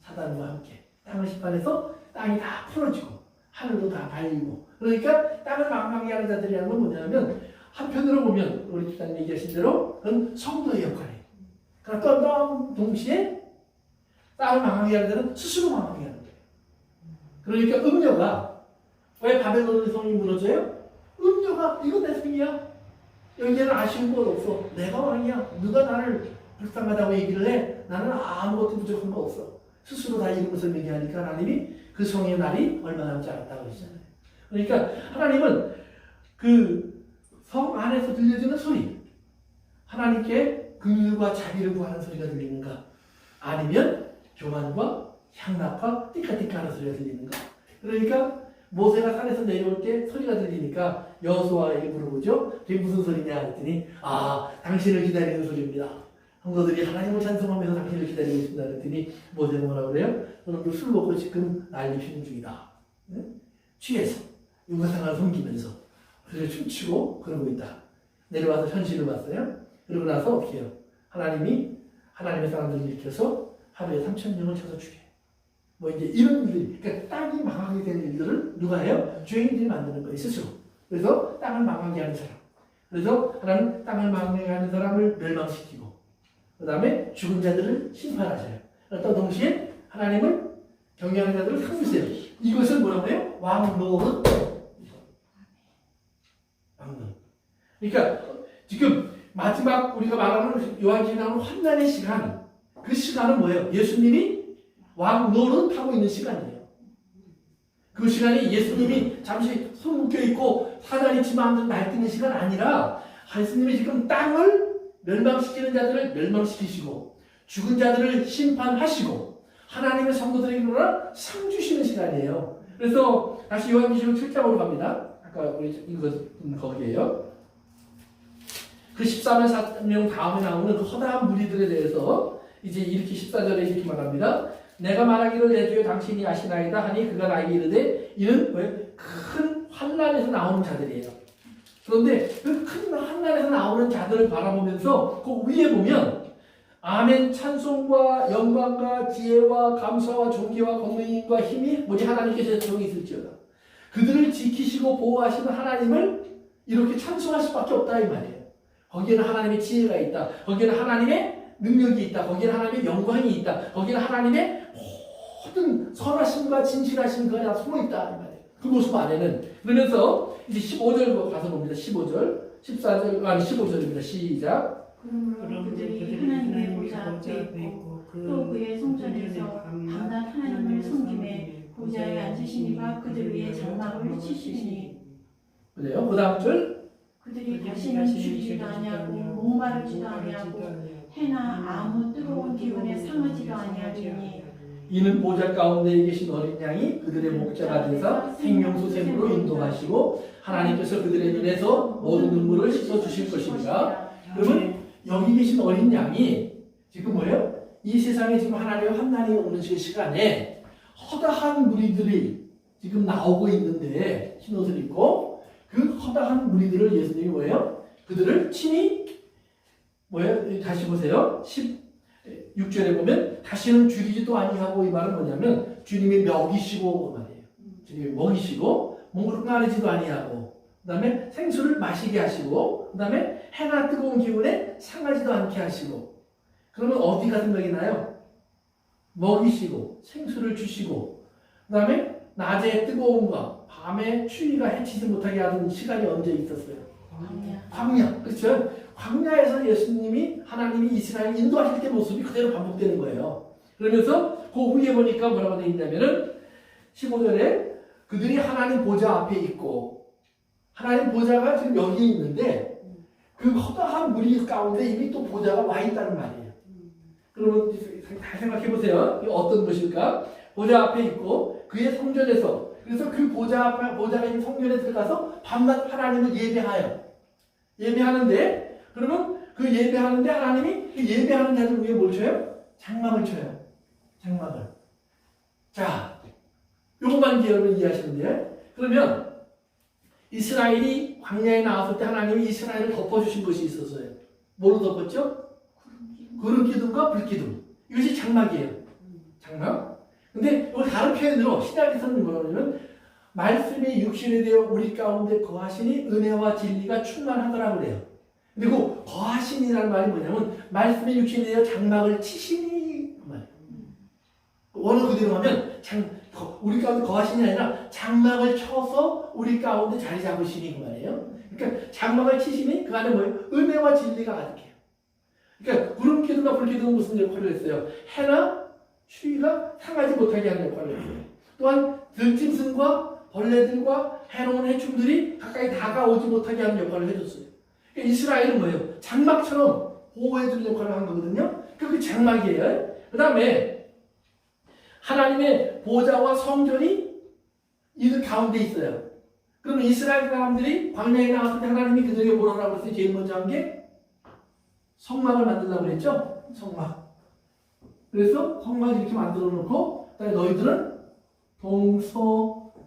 사단과 함께. 땅을 심판해서 땅이 다 풀어지고 하늘도 다 발리고 그러니까 땅을 망하게 하는 자들이라는 건 뭐냐면 한편으로 보면 우리 집사님이 얘기하신 대로 그건 성도의 역할이에요. 그러니까 또 동시에 땅을 망하게 하는 자는 스스로 망하게 하는 거예요. 그러니까 음녀가 왜 바벨론의 성이 무너져요? 음녀가 이거 내 성이야. 여기에는 아쉬운 건 없어. 내가 왕이야. 누가 나를 불쌍하다고 얘기를 해. 나는 아무것도 부족한 거 없어. 스스로 다 이름을 설명해 하니까 하나님이 그 성의 날이 얼마 남지 않았다고 그러잖아요. 그러니까 하나님은 그 성 안에서 들려지는 소리, 하나님께 긍휼과 자비를 구하는 소리가 들리는가, 아니면 교만과 향락과 띠까띠까하는 소리가 들리는가. 그러니까 모세가 산에서 내려올 때 소리가 들리니까 여호수아에게 물어보죠. 그게 무슨 소리냐 했더니 당신을 기다리는 소리입니다. 성도들이 하나님을 찬송하면서 당신을 기다리고 있습니다. 그랬더니 모세가 뭐라고 그래요? 너는 술 먹고 지금 난리 피는 중이다. 네? 취해서 육아생활을 섬기면서 그래서 춤추고 그러고 있다. 내려와서 현실을 봤어요. 그러고 나서 어떻게 해요? 하나님이 하나님의 사람들을 일으켜서 하루에 3,000명을 쳐서 죽여요. 뭐 이제 이런 일들이, 그러니까 땅이 망하게 되는 일들을 누가 해요? 죄인들이 만드는 거예요, 스스로. 그래서 땅을 망하게 하는 사람. 그래서 하나님 땅을 망하게 하는 사람을 멸망시키고, 그 다음에 죽은 자들을 심판하셔요. 또 동시에 하나님을 경외하는 자들을 상 주세요. 이것을 뭐라고 해요? 왕노릇. 왕노릇. 그러니까 지금 마지막 우리가 말하는 요한계시록에 나오는 환난의 시간, 그 시간은 뭐예요? 예수님이 왕 노릇하고 있는 시간이에요. 그 시간이 예수님이 잠시 손 묶여 있고 사단이 치마하면서 날뛰는 시간 아니라 예수님이 지금 땅을 멸망시키는 자들을 멸망시키시고 죽은 자들을 심판하시고 하나님의 성도들에게 상 주시는 시간이에요. 그래서 다시 요한계시록 7장으로 갑니다. 아까 우리 읽은 거기에요. 그 14만 4명 다음에 나오는 그 허다한 무리들에 대해서 이제 이렇게 14절에 이렇게 말합니다. 내가 말하기를 내 주여 당신이 아시나이다 하니 그가 나에게 이르되 이는 왜? 큰 환난에서 나오는 자들이에요. 그런데 그 큰 환난에서 나오는 자들을 바라보면서 그 위에 보면 아멘 찬송과 영광과 지혜와 감사와 존귀와 권능과 힘이 뭐지 하나님께서 저기 있을지어다. 그들을 지키시고 보호하시는 하나님을 이렇게 찬송할 수밖에 없다 이 말이에요. 거기에는 하나님의 지혜가 있다. 거기에는 하나님의 능력이 있다. 거기에는 하나님의 영광이 있다. 거기에는 하나님의 모든 선하심과 진실하심 그가 다 숨어있다 이 말이에요. 그 모습 안에는. 그러면서 이제 15절 가서 봅니다. 15절 14절 아니 15절입니다. 시작. 그러므로 그들이 하나님의 보좌 앞에 있고 또 그의 성전에서 밤낮 하나님을 섬김에 보좌에 앉으시니가 그들 위에 장막을 치시니 그래요. 그 다음 줄 그들이 다시는 줄이지도 아니하고 목마르지도 아니하고 해나 아무 뜨거운 기운에 상하지도 아니하리니 이는 보좌 가운데 계신 어린 양이 그들의 목자가 되사 생명수 샘으로 인도하시고 하나님께서 그들의 눈에서 모든 눈물을 씻어 주실 것입니다. 그러면 여기 계신 어린 양이 지금 뭐예요? 이 세상에 지금 하나님의 환난이 오는 시간에 허다한 무리들이 지금 나오고 있는데 흰옷을 입고 그 허다한 무리들을 예수님이 뭐예요? 그들을 친히 뭐예요? 다시 보세요. 16절에 보면 다시는 줄이지도 아니하고 이 말은 뭐냐면 주님이 먹이시고 말이에요. 주님이 먹이시고 몸으로 가르지도 아니하고 그 다음에 생수를 마시게 하시고 그 다음에 해나 뜨거운 기운에 상하지도 않게 하시고 그러면 어디가 생각이 나요? 먹이시고 생수를 주시고 그 다음에 낮에 뜨거움과 밤에 추위가 해치지 못하게 하는 시간이 언제 있었어요? 광야. 그렇죠? 광야에서 예수님이 하나님이 이스라엘 인도하실 때 모습이 그대로 반복되는 거예요. 그러면서 그 위에 보니까 뭐라고 되어 있냐면은 15절에 그들이 하나님 보좌 앞에 있고 하나님 보좌가 지금 여기 있는데 그 허다한 무리 가운데 이미 또 보좌가 와 있다는 말이에요. 그러면 잘 생각해 보세요. 이게 어떤 것일까? 보좌 앞에 있고 그의 성전에서 그래서 그 보좌가 있는 성전에 들어가서 밤낮 하나님을 예배하는데 그러면 그 예배하는데 하나님이 그 예배하는 자들 위에 뭘 쳐요? 장막을 쳐요. 장막을. 자, 요것만 이제 여러분 이해하시는데 그러면 이스라엘이 광야에 나왔을 때 하나님이 이스라엘을 덮어주신 것이 있었어요. 뭘로 덮었죠? 구름 기둥과 불 기둥. 이것이 장막이에요. 장막. 근데 이걸 다른 표현으로 신약에서는 뭐냐면 말씀이 육신이 되어 우리 가운데 거하시니 은혜와 진리가 충만하더라고 그래요. 그리고 거하시니라는 말이 뭐냐면 말씀이 육신이 되어 장막을 치시니 그 말이에요. 원어 그대로 하면 우리 가운데 거하시니 아니라 장막을 쳐서 우리 가운데 자리 잡으시니 그 말이에요. 그러니까 장막을 치시니 그 안에 뭐예요? 은혜와 진리가 가득해요. 그러니까 구름 기둥과 불 기둥은 무슨 역할을 했어요? 해나 추위가 상하지 못하게 하는 역할을 했어요. 또한 들짐승과 벌레들과 해로운 해충들이 가까이 다가오지 못하게 하는 역할을 해줬어요. 그러니까 이스라엘은 뭐예요? 장막처럼 보호해주는 역할을 한 거거든요. 그 장막이에요. 그 다음에 하나님의 보좌와 성전이 이들 가운데 있어요. 그러면 이스라엘 사람들이 광야에 나왔을 때 하나님이 그들에게 뭐라고 그랬어요? 제일 먼저 한 게 성막을 만들라고 그랬죠? 성막. 그래서 성막을 이렇게 만들어 놓고 그다음에 너희들은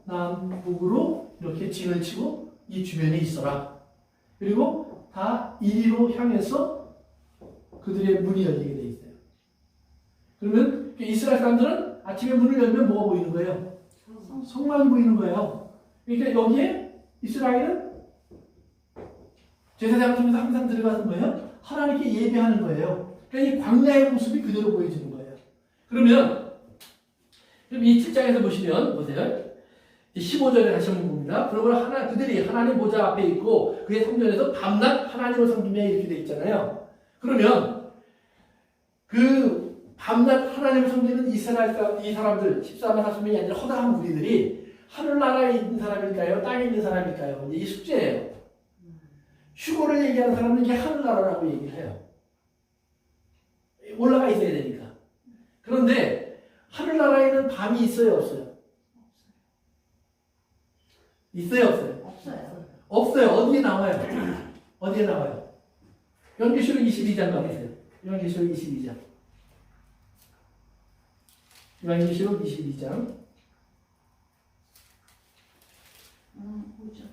동서남북으로 이렇게 진을 치고 이 주변에 있어라. 그리고 다 이리로 향해서 그들의 문이 열리게 돼 있어요. 그러면 이스라엘 사람들은 아침에 문을 열면 뭐가 보이는 거예요? 성막이 보이는 거예요. 그러니까 여기에 이스라엘은 제사장을 통해서 항상 들어가는 거예요. 하나님께 예배하는 거예요. 그러니까 이 광야의 모습이 그대로 보여지는 거예요. 그러면 이 7장에서 보세요. 15절에 다시 한번 봅니다. 그러면 그들이 하나님 보좌 앞에 있고 그의 성전에서 밤낮 하나님을 섬기며 이렇게 돼 있잖아요. 그러면 그 밤낮 하나님을 섬기는 이 사람들 14만 40명이 아니라 허다한 무리들이 하늘나라에 있는 사람일까요? 땅에 있는 사람일까요? 이제 이 숙제예요. 휴거를 얘기하는 사람은 이게 하늘나라라고 얘기를 해요. 올라가 있어야 되니까. 그런데 하늘나라에는 밤이 있어요, 없어요? 있어요, 없어요? 없어요. 없어요. 어디에 나와요? 어디에 나와요? 요한계시록 22장 가보세요. 요한계시록 22장. 요한계시록 22장. 보죠.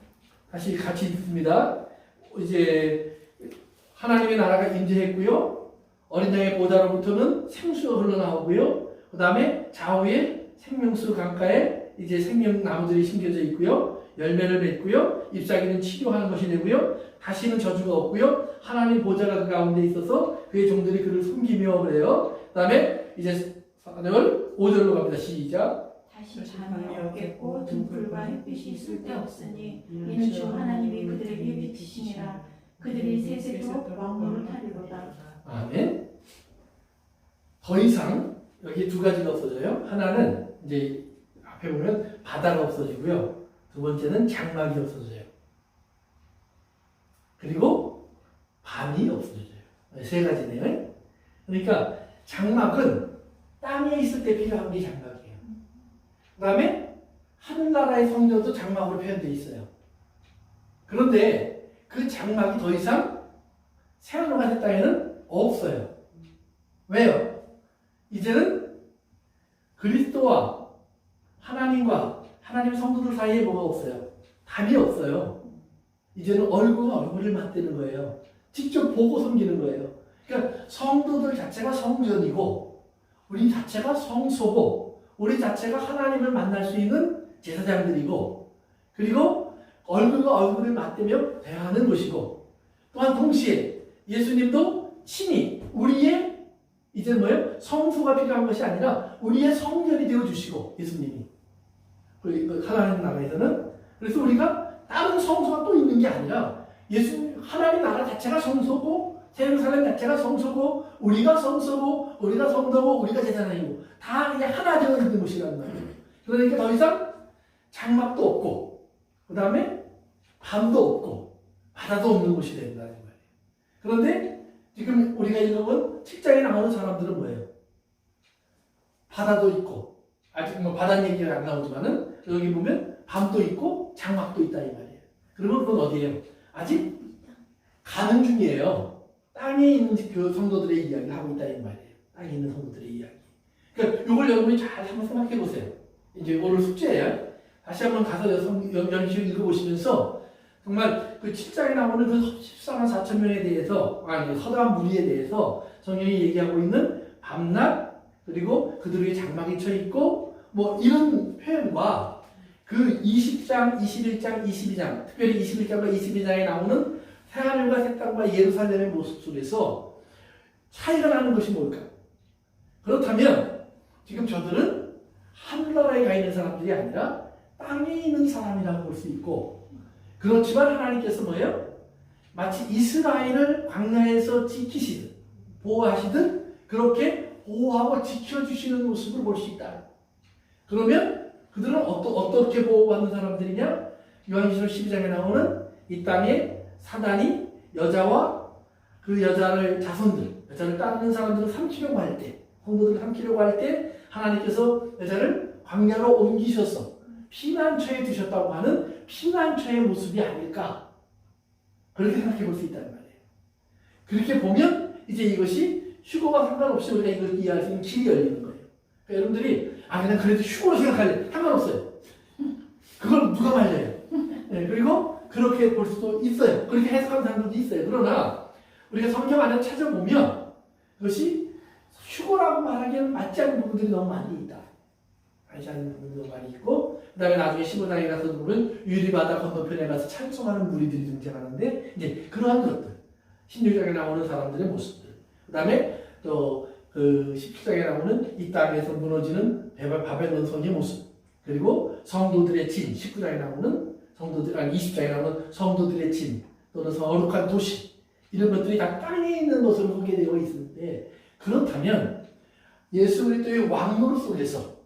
다시 같이 읽습니다. 이제 하나님의 나라가 임재했고요. 어린 양의 보좌로부터는 생수가 흘러나오고요. 그 다음에 좌우에 생명수 강가에 이제 생명나무들이 심겨져 있고요. 열매를 맺고요. 잎사귀는 치료하는 것이 되고요. 다시는 저주가 없고요. 하나님 보좌가 그 가운데 있어서 그의 종들이 그를 숨기며 그래요. 그 다음에 이제 4절 5절로 갑니다. 시작. 다시 밤이 없겠고 등불과 햇빛이 쓸데없으니 이는 주 하나님이 그들에게 빛이시니라. 그들이 세세토록 왕노를 타리로다. 아멘. 더 이상 여기 두 가지가 없어져요. 하나는 이제 앞에 보면 바다가 없어지고요. 두 번째는 장막이 없어져요. 그리고 밤이 없어져요. 세 가지네요. 그러니까 장막은 땅에 있을 때 필요한 게 장막이에요. 그 다음에 하늘나라의 성전도 장막으로 표현되어 있어요. 그런데 그 장막이 더 이상 새하늘과 새 땅에는 없어요. 왜요? 이제는 그리스도와 하나님과 하나님 성도들 사이에 뭐가 없어요? 답이 없어요. 이제는 얼굴과 얼굴을 맞대는 거예요. 직접 보고 섬기는 거예요. 그러니까 성도들 자체가 성전이고 우리 자체가 성소고 우리 자체가 하나님을 만날 수 있는 제사장들이고 그리고 얼굴과 얼굴을 맞대며 대화하는 것이고 또한 동시에 예수님도 친히 우리의 이제 뭐예요? 성소가 필요한 것이 아니라 우리의 성전이 되어주시고 예수님이 하나님 나라에서는 그래서 우리가 다른 성소가 또 있는 게 아니라 하나님 나라 자체가 성소고 예루살렘 자체가 성소고 우리가 성소고 우리가 성도고 우리가 제사장이고 다 그냥 하나 되어 있는 곳이라는 말이에요. 그러니까 더 이상 장막도 없고 그 다음에 밤도 없고 바다도 없는 곳이 된다는 거예요. 그런데 지금 우리가 읽어본 7장에 나오는 사람들은 뭐예요? 바다도 있고 아직 뭐 바다 얘기가 안 나오지만은 여기 보면 밤도 있고 장막도 있다 이 말이에요. 그러면 그건 어디예요? 아직 가는 중이에요. 땅에 있는 그 성도들의 이야기를 하고 있다 이 말이에요. 땅에 있는 성도들의 이야기. 그러니까 이걸 여러분이 잘 한번 생각해 보세요. 이제 오늘 숙제예요. 다시 한번 가서 연시를 읽어보시면서 정말 그 7장에 나오는 그 14만 4천 명에 대해서 허다한 무리에 대해서 성경이 얘기하고 있는 밤낮 그리고 그들의 장막이 쳐 있고 뭐 이런 표현과 그 20장, 21장, 22장 특별히 21장과 22장에 나오는 새하늘과 새 땅과 예루살렘의 모습 속에서 차이가 나는 것이 뭘까? 그렇다면 지금 저들은 하늘나라에 가 있는 사람들이 아니라 땅에 있는 사람이라고 볼 수 있고 그렇지만 하나님께서 뭐예요? 마치 이스라엘을 광야에서 지키시듯 보호하시듯 그렇게 보호하고 지켜주시는 모습을 볼 수 있다. 그러면 그들은 어떻게 보호받는 사람들이냐? 요한계시록 12장에 나오는 이 땅에 사단이 여자와 그 여자를 여자를 따르는 사람들을 삼키려고 할 때, 성도들을 삼키려고 할 때 하나님께서 여자를 광야로 옮기셔서 피난처에 두셨다고 하는 피난처의 모습이 아닐까? 그렇게 생각해 볼 수 있다는 말이에요. 그렇게 보면 이제 이것이 휴거와 상관없이 우리가 이걸 이해할 수 있는 길이 열리는 거예요. 그러니까 여러분들이 그냥 그래도 휴거로 생각할래 상관없어요. 그걸 누가 말려요. 네, 그리고 그렇게 볼 수도 있어요. 그렇게 해석하는 사람들도 있어요. 그러나 우리가 성경 안에 찾아보면 그것이 휴거라고 말하기에는 맞지 않는 부분들이 너무 많이 있다. 맞지 않는 부분들도 많이 있고 그 다음에 나중에 15장에 가서 보면 유리바다 건너편에 가서 찬송하는 무리들이 등장하는데 이제 그러한 것들 16장에 나오는 사람들의 모습들 그 다음에 또 그 17장에 나오는 이 땅에서 무너지는 바벨론 성의 모습 그리고 성도들의 진 19장에 나오는 20장에 나오는 성도들의 진 또는 거룩한 도시 이런 것들이 다 땅에 있는 것으로 소개되어 있는데 그렇다면 예수 그리스도의 왕노릇 속에서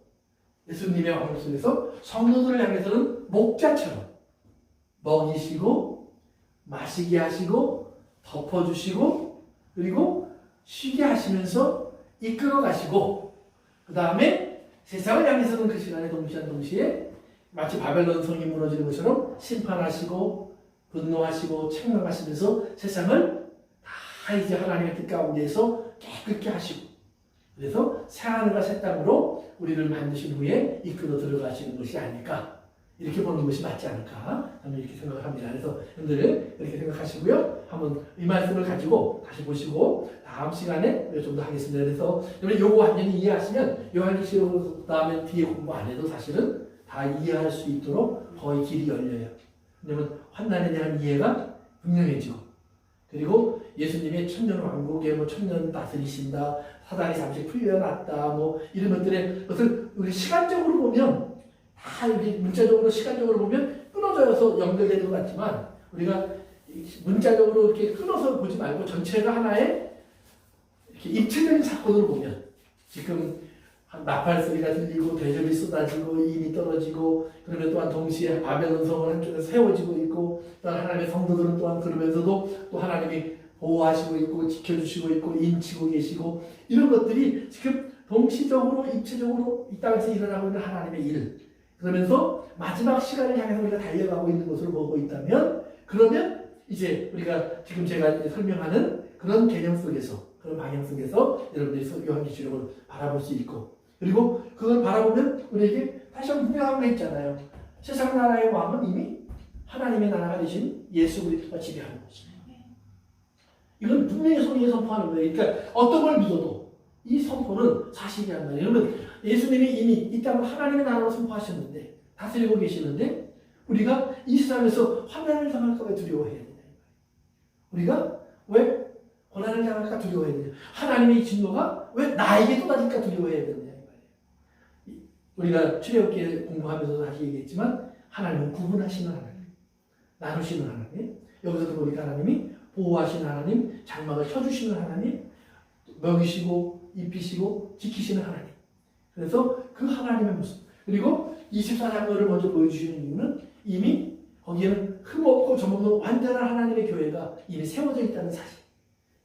예수님의 왕노릇 속에서 성도들을 향해서는 목자처럼 먹이시고 마시게 하시고 덮어주시고 그리고 쉬게 하시면서 이끌어 가시고 그 다음에 세상을 향해서는 그 시간에 동시에 마치 바벨론 성이 무너지는 것처럼 심판하시고 분노하시고 책망하시면서 세상을 다 이제 하나님의 뜻 가운데에서 깨끗게 하시고 그래서 새하늘과 새 땅으로 우리를 만드신 후에 이끌어 들어가시는 것이 아닐까 이렇게 보는 것이 맞지 않을까 저는 이렇게 생각을 합니다. 그래서 여러분들 이렇게 생각하시고요. 한번 이 말씀을 가지고 다시 보시고 다음 시간에 좀 더 하겠습니다. 그래서 여러분 요거 완전히 이해하시면 요한계시록 다음에 뒤에 공부 안 해도 사실은 다 이해할 수 있도록 거의 길이 열려요. 왜냐면 환난에 대한 이해가 분명해지고 그리고 예수님의 천년 왕국에 뭐 천년 다스리신다 사단이 잠시 풀려났다 뭐 이런 것을 우리 시간적으로 보면 다 이렇게 문자적으로 시간적으로 보면 끊어져서 연결되는 것 같지만 우리가 문자적으로 이렇게 끊어서 보지 말고 전체가 하나의 이렇게 입체적인 사건으로 보면 지금 나팔 소리가 들리고 대접이 쏟아지고 이인이 떨어지고 그러면 또한 동시에 바벨론 성은 한쪽에서 세워지고 있고 또한 하나님의 성도들은 또한 그러면서도 또 하나님이 보호하시고 있고 지켜주시고 있고 인치고 계시고 이런 것들이 지금 동시적으로 입체적으로 이 땅에서 일어나고 있는 하나님의 일 그러면서 마지막 시간을 향해서 우리가 달려가고 있는 것으로 보고 있다면 그러면 이제 우리가 지금 제가 이제 설명하는 그런 개념 속에서 그런 방향 속에서 여러분들이 요한계시록을 바라볼 수 있고 그리고 그걸 바라보면 우리에게 다시 한번 분명한 거 있잖아요. 세상 나라의 왕은 이미 하나님의 나라가 되신 예수 그리스도가 지배하는 것입니다. 이건 분명히 성경에 선포하는 거예요. 그러니까 어떤 걸 믿어도 이 선포는 사실이란 말이에요. 여러분 예수님이 이미 이 땅을 하나님의 나라로 선포하셨는데 다스리고 계시는데 우리가 이 세상에서 환난을 당할까 봐 두려워해야 되냐. 우리가 왜 고난을 당할까 두려워해야 되냐. 하나님의 진노가 왜 나에게 쏟아질까 두려워해야 되느냐. 우리가 출애굽기 공부하면서도 다시 얘기했지만 하나님은 구분하시는 하나님, 나누시는 하나님, 여기서도 보니까 하나님이 보호하시는 하나님, 장막을 쳐주시는 하나님, 먹이시고 입히시고 지키시는 하나님. 그래서 그 하나님의 모습 그리고 24장로를 먼저 보여주시는 이유는 이미 거기에는 흠없고 점없는 완전한 하나님의 교회가 이미 세워져 있다는 사실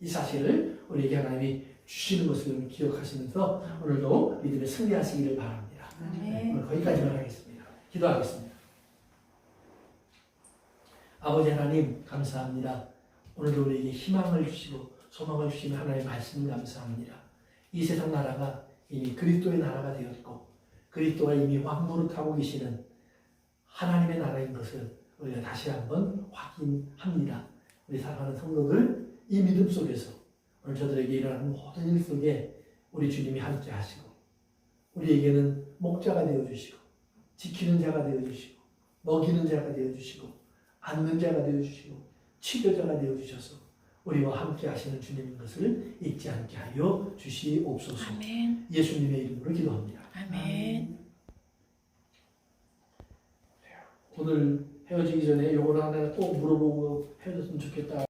이 사실을 우리에게 하나님이 주시는 것을 기억하시면서 오늘도 믿음에 승리하시기를 바랍니다. 오늘 거기까지만 하겠습니다. 기도하겠습니다. 아버지 하나님 감사합니다. 오늘도 우리에게 희망을 주시고 소망을 주시는 하나님의 말씀 감사합니다. 이 세상 나라가 이미 그리스도의 나라가 되었고 그리스도가 이미 왕노릇하고 계시는 하나님의 나라인 것을 우리가 다시 한번 확인합니다. 우리 사랑하는 성도들 이 믿음 속에서 오늘 저들에게 일어나는 모든 일 속에 우리 주님이 함께 하시고 우리에게는 목자가 되어주시고 지키는 자가 되어주시고 먹이는 자가 되어주시고 앉는 자가 되어주시고 치료자가 되어주셔서 우리와 함께 하시는 주님인 것을 잊지 않게 하여 주시옵소서. 아멘. 예수님의 이름으로 기도합니다. 아멘. 오늘 헤어지기 전에 요걸 하나 꼭 물어보고 헤어졌으면 좋겠다